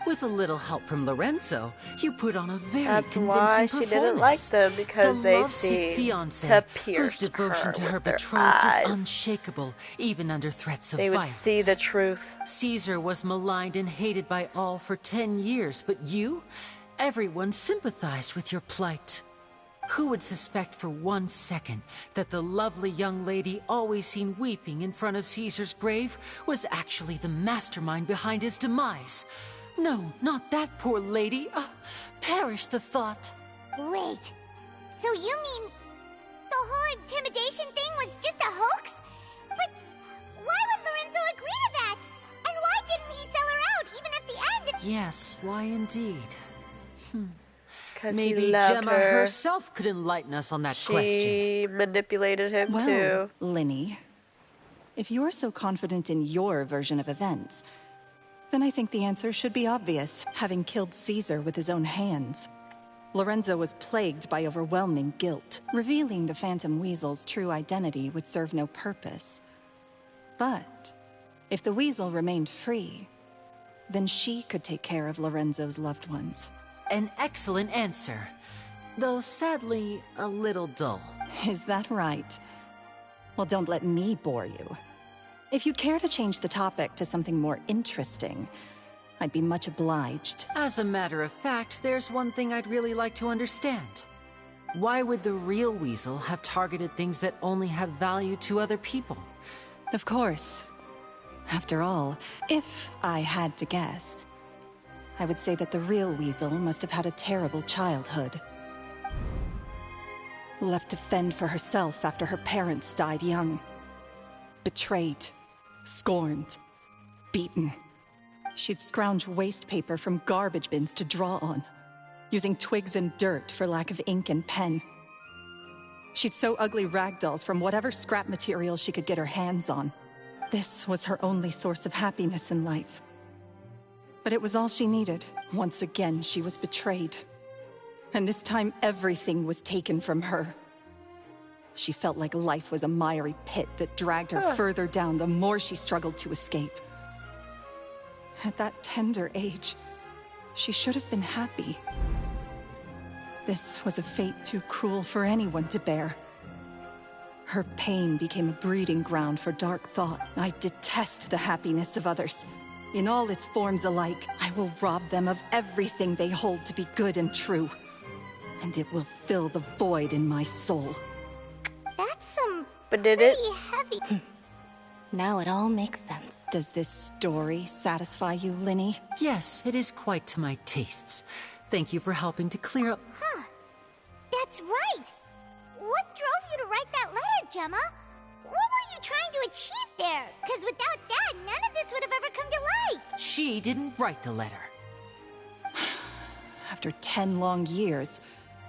With a little help from Lorenzo, you put on a very convincing performance. That's why she didn't like them, because they lovesick seem fiancé, to pierce whose devotion to her with their betrothed eyes. is unshakable, even under threats of They would violence. see the truth. Caesar was maligned and hated by all for 10 years, but you? Everyone sympathized with your plight. Who would suspect for 1 second that the lovely young lady always seen weeping in front of Caesar's grave was actually the mastermind behind his demise? No, not that poor lady. Perish the thought. Wait, so you mean the whole intimidation thing was just a hoax? But why would Lorenzo agree to that? And why didn't he sell her out, even at the end? Yes, why indeed? Maybe Gemma her. herself could enlighten us on that question. She manipulated him well, too. Lyney, if you're so confident in your version of events, then I think the answer should be obvious, having killed Caesar with his own hands. Lorenzo was plagued by overwhelming guilt. Revealing the Phantom Weasel's true identity would serve no purpose. But if the Weasel remained free, then she could take care of Lorenzo's loved ones. An excellent answer, though sadly a little dull. Is that right? Well, don't let me bore you. If you'd care to change the topic to something more interesting, I'd be much obliged. As a matter of fact, there's one thing I'd really like to understand. Why would the real Weasel have targeted things that only have value to other people? Of course. After all, if I had to guess, I would say that the real Weasel must have had a terrible childhood. Left to fend for herself after her parents died young. Betrayed, scorned, beaten. She'd scrounge waste paper from garbage bins to draw on, using twigs and dirt for lack of ink and pen. She'd sew ugly rag dolls from whatever scrap material she could get her hands on. This was her only source of happiness in life. But it was all she needed. Once again, she was betrayed. And this time, everything was taken from her. She felt like life was a miry pit that dragged her further down the more she struggled to escape. At that tender age, she should have been happy. This was a fate too cruel for anyone to bear. Her pain became a breeding ground for dark thought. I detest the happiness of others. In all its forms alike, I will rob them of everything they hold to be good and true. And it will fill the void in my soul. That's some pretty heavy. Now it all makes sense. Does this story satisfy you, Lyney? Yes, it is quite to my tastes. Thank you for helping to clear up... Huh. That's right. What drove you to write that letter, Gemma? What were you trying to achieve there? Because without that, none of this would have ever come to light. She didn't write the letter. After 10 long years,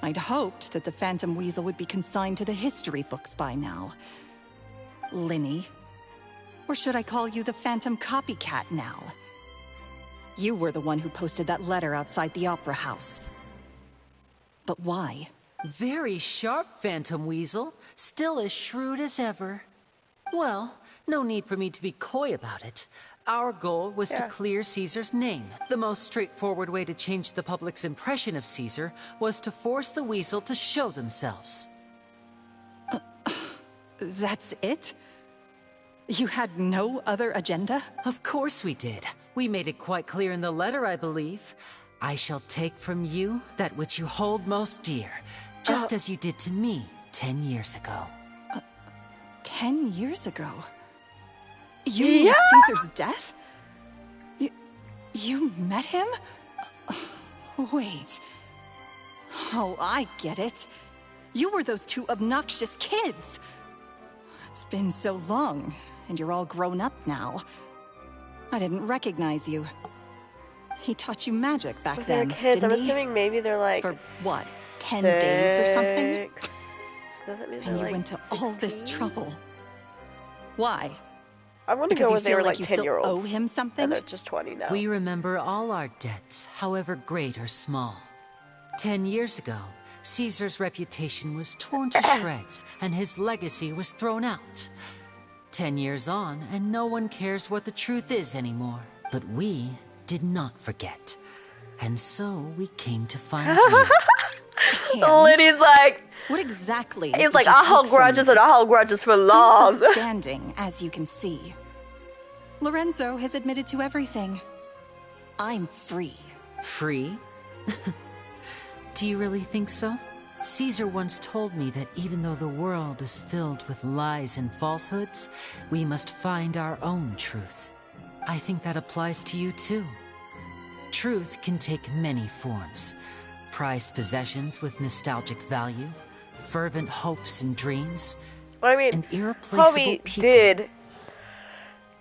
I'd hoped that the Phantom Weasel would be consigned to the history books by now. Lyney. Or should I call you the Phantom Copycat now? You were the one who posted that letter outside the Opera House. But why? Very sharp, Phantom Weasel. Still as shrewd as ever. Well, no need for me to be coy about it. Our goal was to clear Caesar's name. The most straightforward way to change the public's impression of Caesar was to force the Weasel to show themselves. That's it? You had no other agenda? Of course we did. We made it quite clear in the letter, I believe. I shall take from you that which you hold most dear, just as you did to me 10 years ago. 10 years ago? You mean Caesar's death? You met him? Wait. Oh, I get it. You were those two obnoxious kids. It's been so long, and you're all grown up now. I didn't recognize you. He taught you magic back then, kids? didn't I'm he? assuming maybe they're like For what, 10 days or something? So that means And you like went to 16? all this trouble. Why? I want to Because go you with they feel were like like you 10-year-olds. still owe him something? And they're just 20 now. We remember all our debts, however great or small. 10 years ago, Caesar's reputation was torn to shreds, and his legacy was thrown out. 10 years on, and no one cares what the truth is anymore. But we did not forget. And so we came to find you. Lyney's like... What exactly? He's like, I hold grudges and I hold grudges for long. He's still standing, as you can see. Lorenzo has admitted to everything. I'm free. Free? Do you really think so? Caesar once told me that even though the world is filled with lies and falsehoods, we must find our own truth. I think that applies to you too. Truth can take many forms. Prized possessions with nostalgic value, fervent hopes and dreams, I mean, and irreplaceable Homie people. did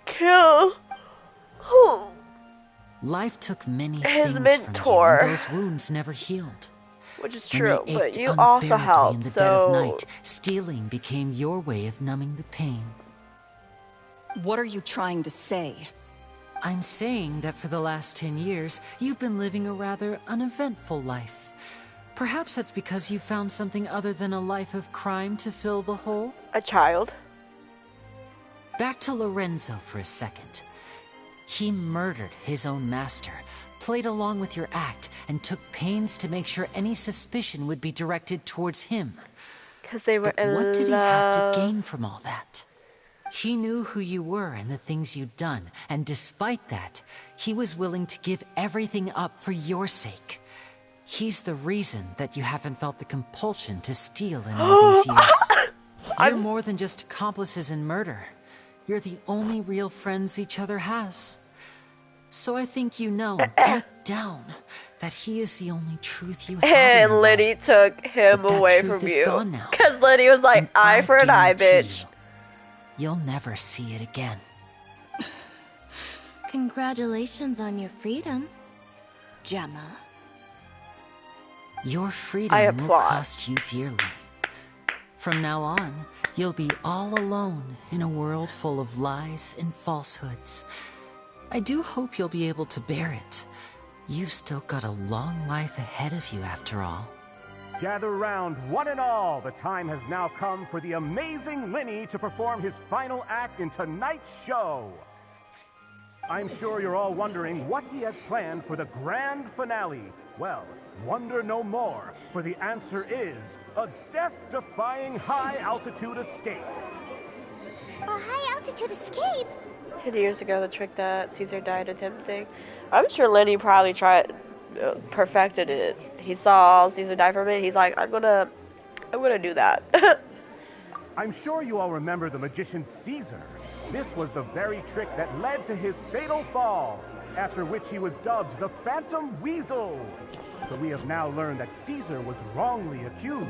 kill Life took many his things mentor, from you, and those wounds never healed. which is When true, they but ached you also unbearably helped, in the dead of so... night, stealing became your way of numbing the pain. What are you trying to say? I'm saying that for the last 10 years, you've been living a rather uneventful life. Perhaps that's because you found something other than a life of crime to fill the hole? A child. Back to Lorenzo for a second. He murdered his own master, played along with your act, and took pains to make sure any suspicion would be directed towards him. Because they were But in what did he love. have to gain from all that? He knew who you were and the things you'd done, and despite that, he was willing to give everything up for your sake. He's the reason that you haven't felt the compulsion to steal in all these years. You're more than just accomplices in murder. You're the only real friends each other has. So I think you know, deep down, that he is the only truth you have And in Lyney life. took him But that away truth from is you. gone now. Because Lyney was like, eye for an eye, bitch. You'll never see it again. Congratulations on your freedom, Gemma. Your I freedom will applaud. cost you dearly. From now on, you'll be all alone in a world full of lies and falsehoods. I do hope you'll be able to bear it. You've still got a long life ahead of you after all. Gather round, one and all. The time has now come for the amazing Lyney to perform his final act in tonight's show. I'm sure you're all wondering what he has planned for the grand finale. Well, wonder no more, for the answer is a death-defying high-altitude escape. A high-altitude escape? 10 years ago, the trick that Caesar died attempting. I'm sure Lyney probably perfected it. He saw Caesar die from it. He's like, I'm gonna do that. I'm sure you all remember the magician Caesar. This was the very trick that led to his fatal fall, after which he was dubbed the Phantom Weasel. So we have now learned that Caesar was wrongly accused,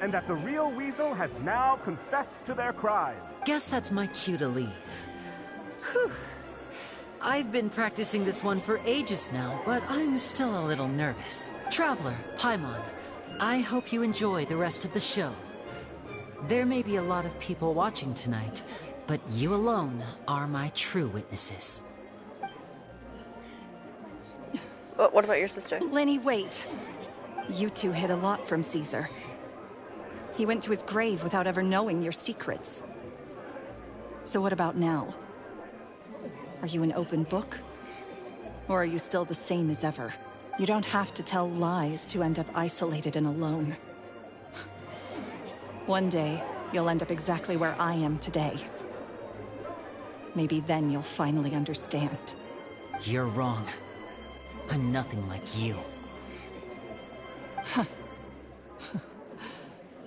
and that the real Weasel has now confessed to their crime. Guess that's my cue to leave. Whew. I've been practicing this one for ages now, but I'm still a little nervous. Traveler, Paimon, I hope you enjoy the rest of the show. There may be a lot of people watching tonight, but you alone are my true witnesses. What about your sister? Lyney, wait. You two hid a lot from Caesar. He went to his grave without ever knowing your secrets. So what about now? Are you an open book? Or are you still the same as ever? You don't have to tell lies to end up isolated and alone. One day, you'll end up exactly where I am today. Maybe then you'll finally understand. You're wrong. I'm nothing like you.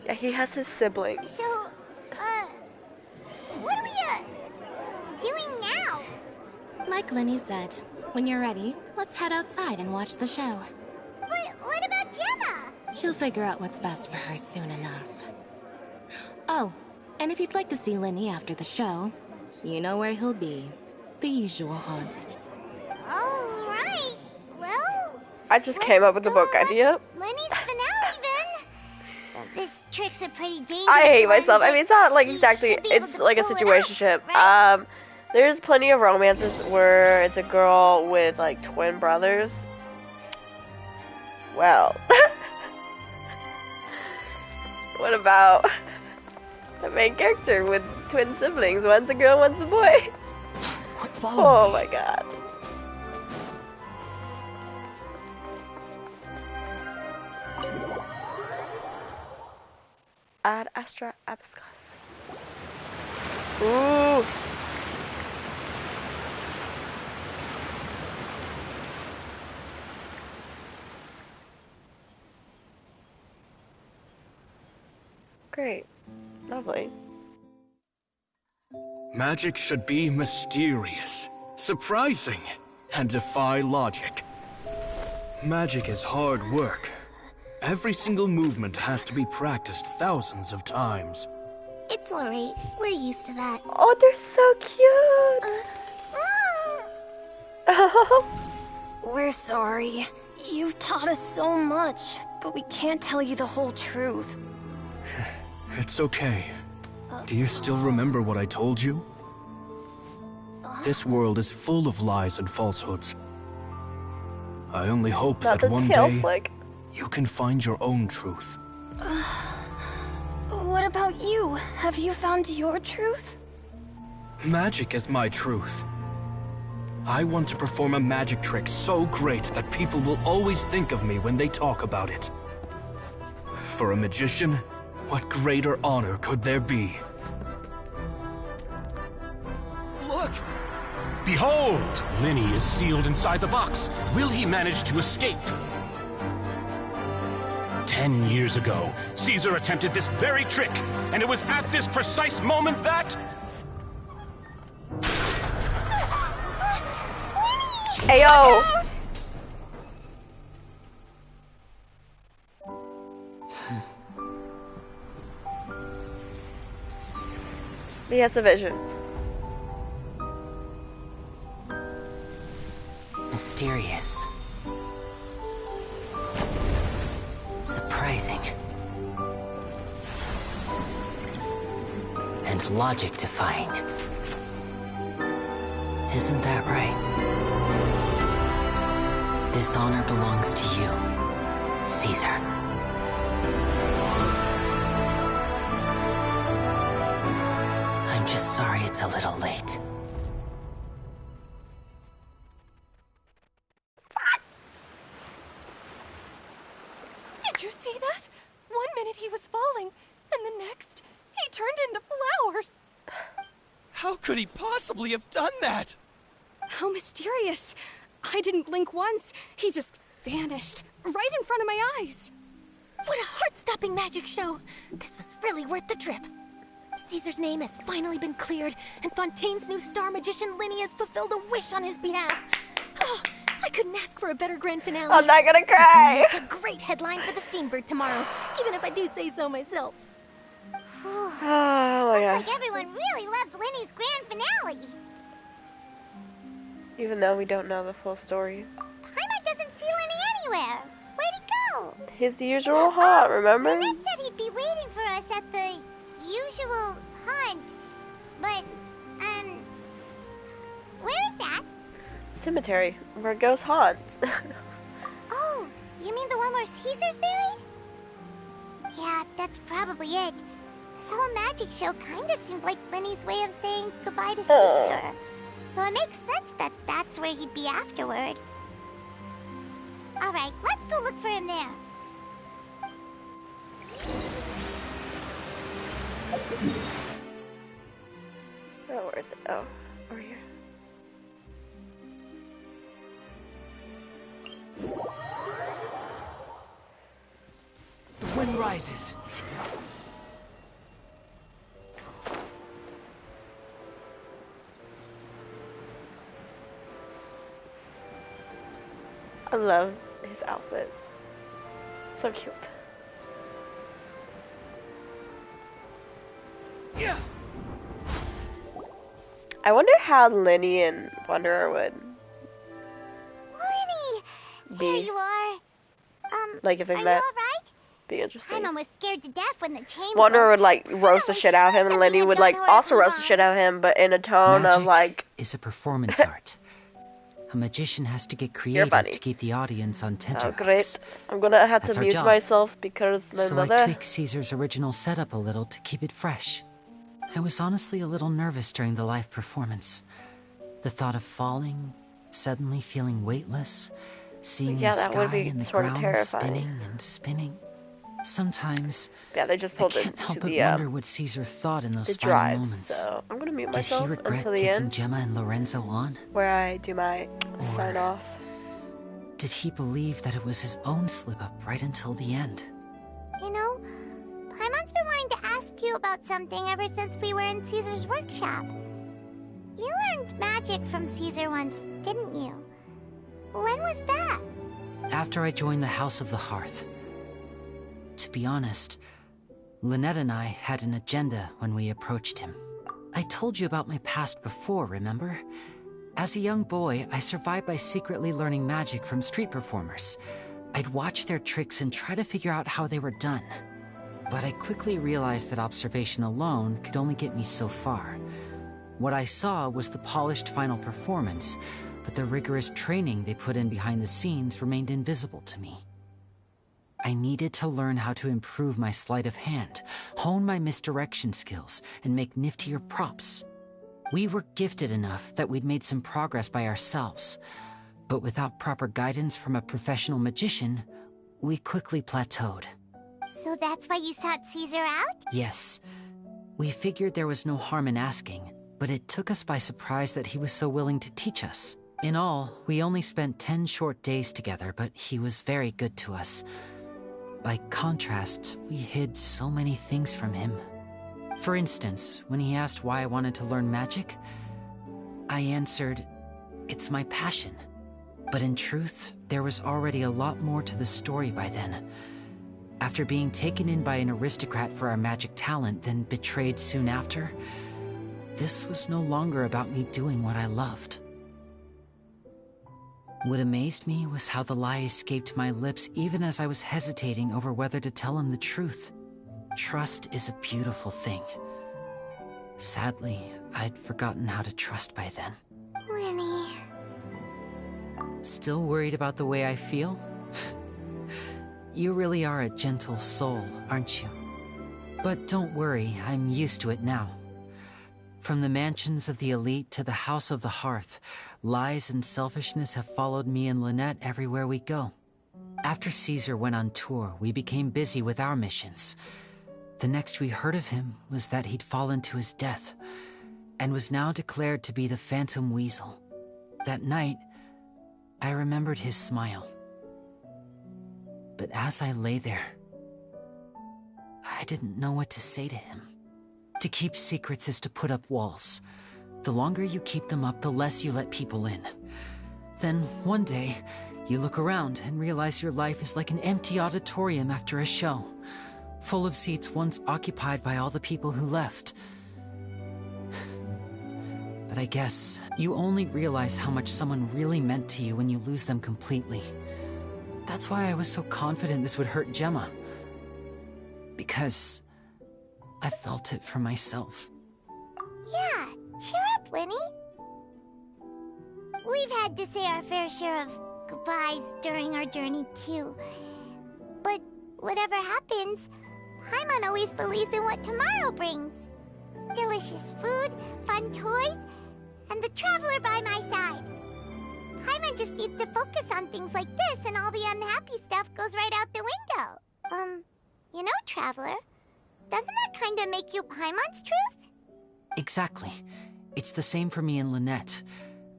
Yeah, he has his siblings. So, what are we, doing now? Like Lyney said, when you're ready, let's head outside and watch the show. But what about Gemma? She'll figure out what's best for her soon enough. Oh, and if you'd like to see Lyney after the show, you know where he'll be. The usual haunt. All right. Well, I just came up with the book idea. Lyney's finale then. This trick's a pretty dangerous I hate one, myself. I mean, it's not like exactly, should be able it's to like a pull it situationship. off, right? There's plenty of romances where it's a girl with like twin brothers. Well, what about the main character with twin siblings? One's a girl, one's a boy. Oh my god. Ad Astra Abscon. Ooh. Great. Lovely. Magic should be mysterious, surprising, and defy logic. Magic is hard work. Every single movement has to be practiced thousands of times. It's alright. We're used to that. Oh, they're so cute. We're sorry. You've taught us so much, but we can't tell you the whole truth. It's okay. Do you still remember what I told you? This world is full of lies and falsehoods. I only hope that one day you can find your own truth. What about you? Have you found your truth? Magic is my truth. I want to perform a magic trick so great that people will always think of me when they talk about it. For a magician, what greater honor could there be? Look! Behold! Lyney is sealed inside the box. Will he manage to escape? 10 years ago, Caesar attempted this very trick, and it was at this precise moment that... Ayo! He has a vision. Mysterious. Surprising. And logic-defying. Isn't that right? This honor belongs to you, Caesar. I'm just sorry it's a little late. Did you see that? 1 minute he was falling, and the next, he turned into flowers. How could he possibly have done that? How mysterious. I didn't blink once. He just vanished, right in front of my eyes. What a heart-stopping magic show. This was really worth the trip. Caesar's name has finally been cleared, and Fontaine's new star magician Lyney has fulfilled a wish on his behalf. Oh, I couldn't ask for a better grand finale. I'm not gonna cry. Make a great headline for the Steamberg tomorrow, even if I do say so myself. Oh my Looks god. like everyone really loved Lyney's grand finale. Even though we don't know the full story. Paimon doesn't see Lyney anywhere. Where'd he go? His usual haunt, remember? Lynette said he'd be waiting for us at the usual haunt. But, where is that? Cemetery, where ghosts haunt. Oh, you mean the one where Caesar's buried? Yeah, that's probably it. This whole magic show kinda seemed like Lyney's way of saying goodbye to Caesar. So it makes sense that that's where he'd be afterward. Alright, let's go look for him there. Oh, where is it? Oh, over here. rises. I love his outfit. So cute. Yeah. I wonder how Lyney and Wanderer would Lyney! be. Here you are. Like if they are met. You alright? Be interesting. Paimon was scared to death when the chain Wanderer broke. would like roast the shit out of him, and Lyney would like also roast the shit out of him, but in a tone of like. Is a performance art. A magician has to get creative to keep the audience on tenterhooks. Oh great! I'm gonna have That's to our mute job. myself because my So mother. I tweaked Caesar's original setup a little to keep it fresh. I was honestly a little nervous during the live performance. The thought of falling, suddenly feeling weightless, seeing Yeah, the that would sky be and the sort of ground terrifying. spinning and spinning. Sometimes Yeah, they just I pulled can't it help to but the wonder what Caesar thought in those the final drive. moments. So I'm gonna mute Did he myself regret until the taking end, Gemma and Lorenzo on? where I do my sign off. Did he believe that it was his own slip-up right until the end? You know, Paimon's been wanting to ask you about something ever since we were in Caesar's workshop. You learned magic from Caesar once, didn't you? When was that? After I joined the House of the Hearth. To be honest, Lynette and I had an agenda when we approached him. I told you about my past before, remember? As a young boy, I survived by secretly learning magic from street performers. I'd watch their tricks and try to figure out how they were done. But I quickly realized that observation alone could only get me so far. What I saw was the polished final performance, but the rigorous training they put in behind the scenes remained invisible to me. I needed to learn how to improve my sleight of hand, hone my misdirection skills, and make niftier props. We were gifted enough that we'd made some progress by ourselves, but without proper guidance from a professional magician, we quickly plateaued. So that's why you sought Caesar out? Yes. We figured there was no harm in asking, but it took us by surprise that he was so willing to teach us. In all, we only spent 10 short days together, but he was very good to us. By contrast, we hid so many things from him. For instance, when he asked why I wanted to learn magic, I answered, "It's my passion." But in truth, there was already a lot more to the story by then. After being taken in by an aristocrat for our magic talent, then betrayed soon after, this was no longer about me doing what I loved. What amazed me was how the lie escaped my lips even as I was hesitating over whether to tell him the truth. Trust is a beautiful thing. Sadly, I'd forgotten how to trust by then. Lyney. Still worried about the way I feel? You really are a gentle soul, aren't you? But don't worry, I'm used to it now. From the mansions of the elite to the House of the Hearth, lies and selfishness have followed me and Lynette everywhere we go. After Caesar went on tour, we became busy with our missions. The next we heard of him was that he'd fallen to his death, and was now declared to be the Phantom Weasel. That night, I remembered his smile. But as I lay there, I didn't know what to say to him. To keep secrets is to put up walls. The longer you keep them up, the less you let people in. Then, one day, you look around and realize your life is like an empty auditorium after a show, full of seats once occupied by all the people who left. But I guess you only realize how much someone really meant to you when you lose them completely. That's why I was so confident this would hurt Gemma. Because I felt it for myself. Yeah, cheer up, Lyney. We've had to say our fair share of goodbyes during our journey, too. But whatever happens, Paimon always believes in what tomorrow brings. Delicious food, fun toys, and the Traveler by my side. Paimon just needs to focus on things like this, and all the unhappy stuff goes right out the window. You know, Traveler, doesn't that kind of make you Paimon's truth? Exactly. It's the same for me and Lynette.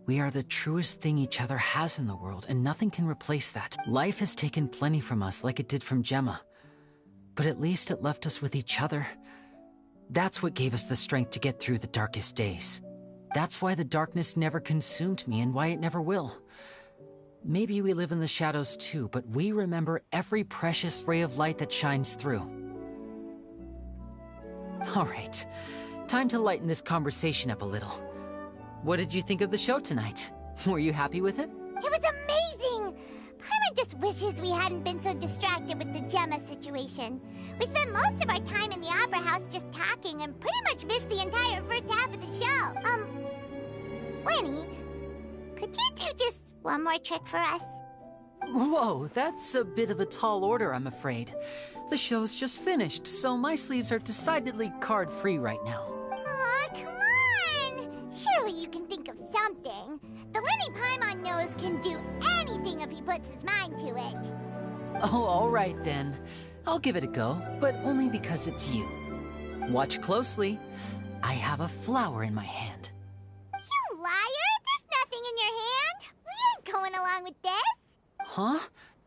We are the truest thing each other has in the world, and nothing can replace that. Life has taken plenty from us like it did from Gemma. But at least it left us with each other. That's what gave us the strength to get through the darkest days. That's why the darkness never consumed me and why it never will. Maybe we live in the shadows too, but we remember every precious ray of light that shines through. All right, time to lighten this conversation up a little. What did you think of the show tonight? Were you happy with it? It was amazing! Paimon just wishes we hadn't been so distracted with the Gemma situation. We spent most of our time in the Opera House just talking and pretty much missed the entire first half of the show. Lyney, could you do just one more trick for us? Whoa, that's a bit of a tall order, I'm afraid. The show's just finished, so my sleeves are decidedly card-free right now. Aw, come on! Surely you can think of something. The Lyney Paimon knows can do anything if he puts his mind to it. Oh, all right then. I'll give it a go, but only because it's you. Watch closely. I have a flower in my hand. You liar! There's nothing in your hand! We ain't going along with this! Huh?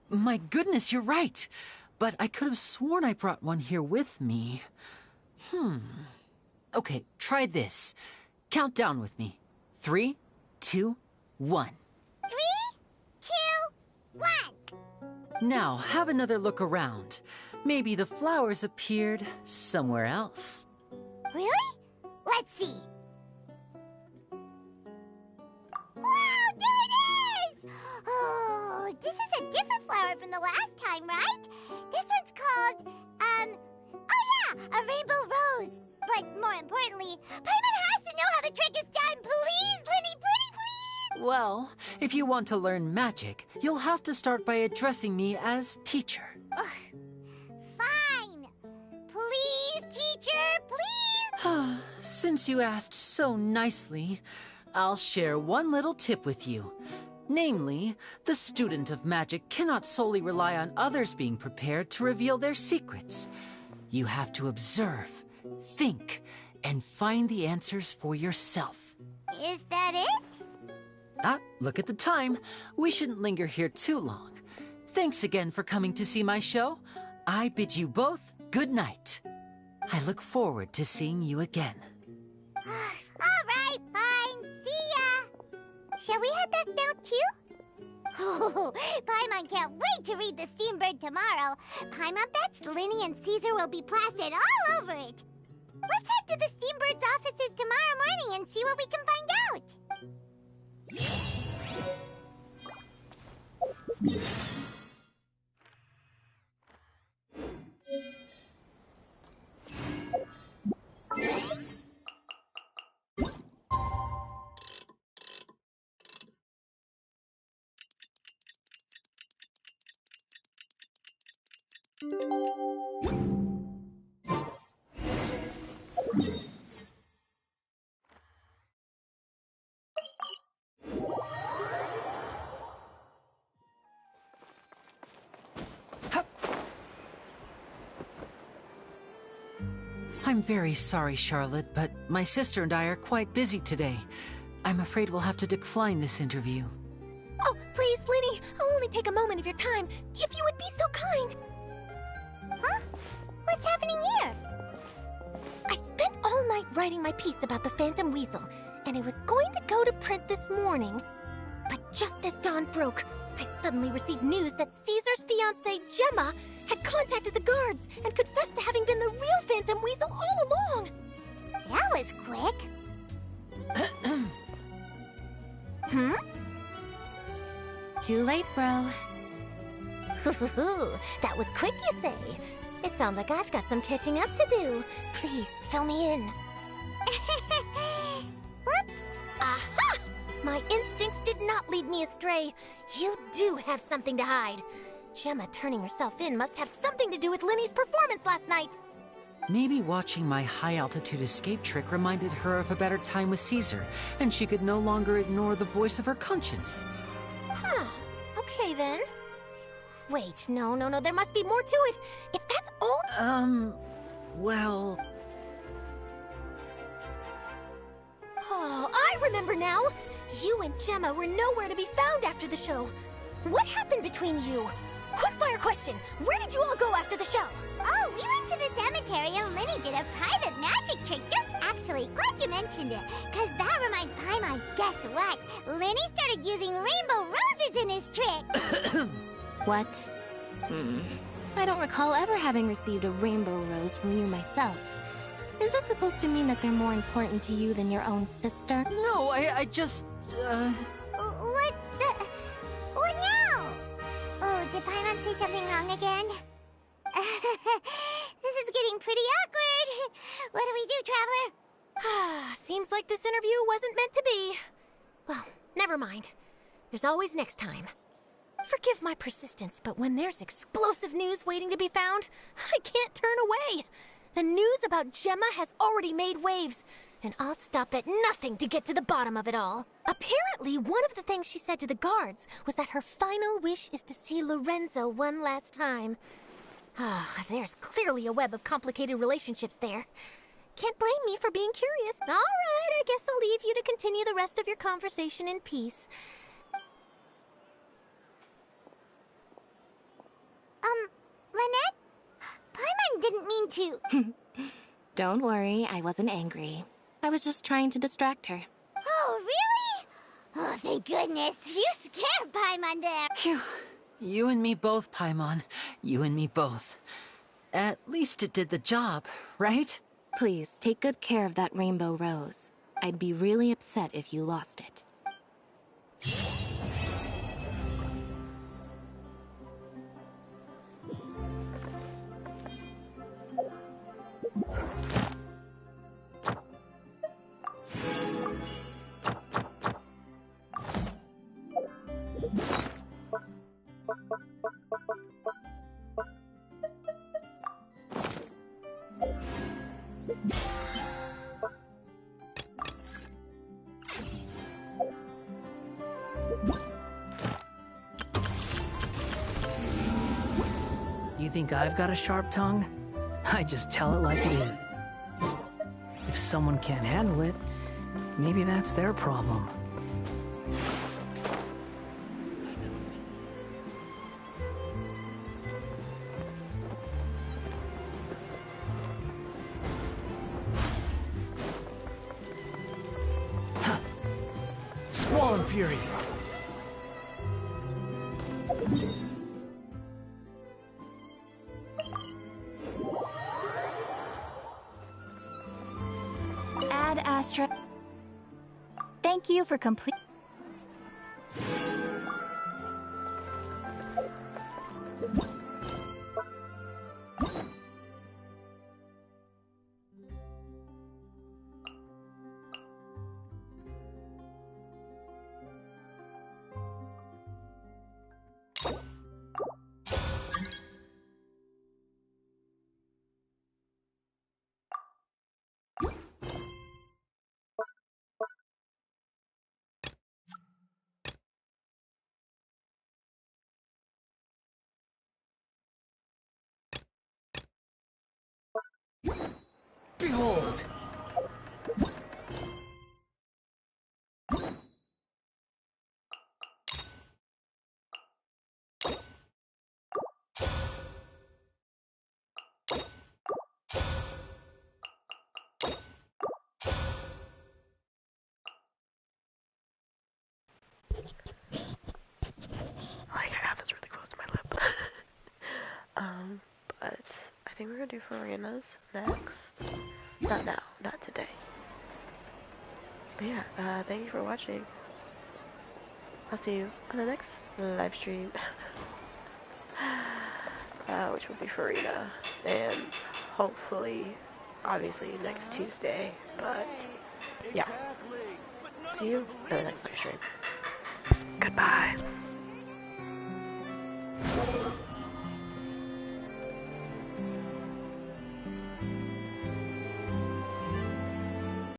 My goodness, you're right. But I could have sworn I brought one here with me. Okay, try this. Count down with me. 3, 2, 1. 3, 2, 1. Now, have another look around. Maybe the flowers appeared somewhere else. Really? Let's see. Wow, there it is! Oh, this is a different flower from the last time, right? This one's called, oh yeah, a rainbow rose. But more importantly, Paimon has to know how the trick is done. Please, Lyney, pretty please! Well, if you want to learn magic, you'll have to start by addressing me as teacher. Ugh. Fine. Please, teacher, please! Since you asked so nicely, I'll share one little tip with you. Namely, the student of magic cannot solely rely on others being prepared to reveal their secrets. You have to observe, think, and find the answers for yourself. Is that it? Look at the time. We shouldn't linger here too long. Thanks again for coming to see my show. I bid you both good night. I look forward to seeing you again. All right, fine. See ya. Shall we head back now, too? Oh, Paimon can't wait to read The Steambird tomorrow. Paimon bets Lyney and Caesar will be plastered all over it. Let's head to the Steambird's offices tomorrow morning and see what we can find out. I'm very sorry, Charlotte, but my sister and I are quite busy today. I'm afraid we'll have to decline this interview. Oh, please, Lyney, I'll only take a moment of your time, if you would be so kind. Huh? What's happening here? I spent all night writing my piece about the Phantom Weasel, and it was going to go to print this morning. But just as dawn broke, I suddenly received news that Caesar's fiancée, Gemma, had contacted the guards and confessed to having been the real Phantom Weasel all along. That was quick. Too late, bro. That was quick, you say? It sounds like I've got some catching up to do. Please, fill me in. Whoops. Aha! My instincts did not lead me astray. You do have something to hide. Gemma turning herself in must have something to do with Lyney's performance last night. Maybe watching my high-altitude escape trick reminded her of a better time with Caesar, and she could no longer ignore the voice of her conscience. Huh. Okay, then. Wait, no, there must be more to it. If that's all... well... Oh, I remember now. You and Gemma were nowhere to be found after the show. What happened between you? quick-fire question. Where did you all go after the show? Oh, we went to the cemetery and Lyney did a private magic trick. Actually, glad you mentioned it. Because that reminds Paimon, guess what? Lyney started using rainbow roses in his trick. What? I don't recall ever having received a rainbow rose from you myself. Is this supposed to mean that they're more important to you than your own sister? No, I just, What now? Oh, did Paimon say something wrong again? This is getting pretty awkward. What do we do, Traveler? Seems like this interview wasn't meant to be. Well, never mind. There's always next time. Forgive my persistence, but when there's explosive news waiting to be found, I can't turn away. The news about Gemma has already made waves, and I'll stop at nothing to get to the bottom of it all. Apparently, one of the things she said to the guards was that her final wish is to see Lorenzo one last time. There's clearly a web of complicated relationships there. Can't blame me for being curious. All right, I guess I'll leave you to continue the rest of your conversation in peace. Lynette? Paimon didn't mean to... Don't worry, I wasn't angry. I was just trying to distract her. Oh, really? Oh, thank goodness. You scared Paimon there. Phew. You and me both, Paimon. You and me both. At least it did the job, right? Please, take good care of that rainbow rose. I'd be really upset if you lost it. You think I've got a sharp tongue? I just tell it like it is. If someone can't handle it, maybe that's their problem. Squall and Fury! Ad Astra. Thank you for complete. Behold! I have this really close to my lip. But I think we're gonna do Farina's next. Not now, not today. But yeah, thank you for watching. I'll see you on the next live stream. Which will be Farina. And hopefully, obviously, next Tuesday. But yeah. See you on the next live stream.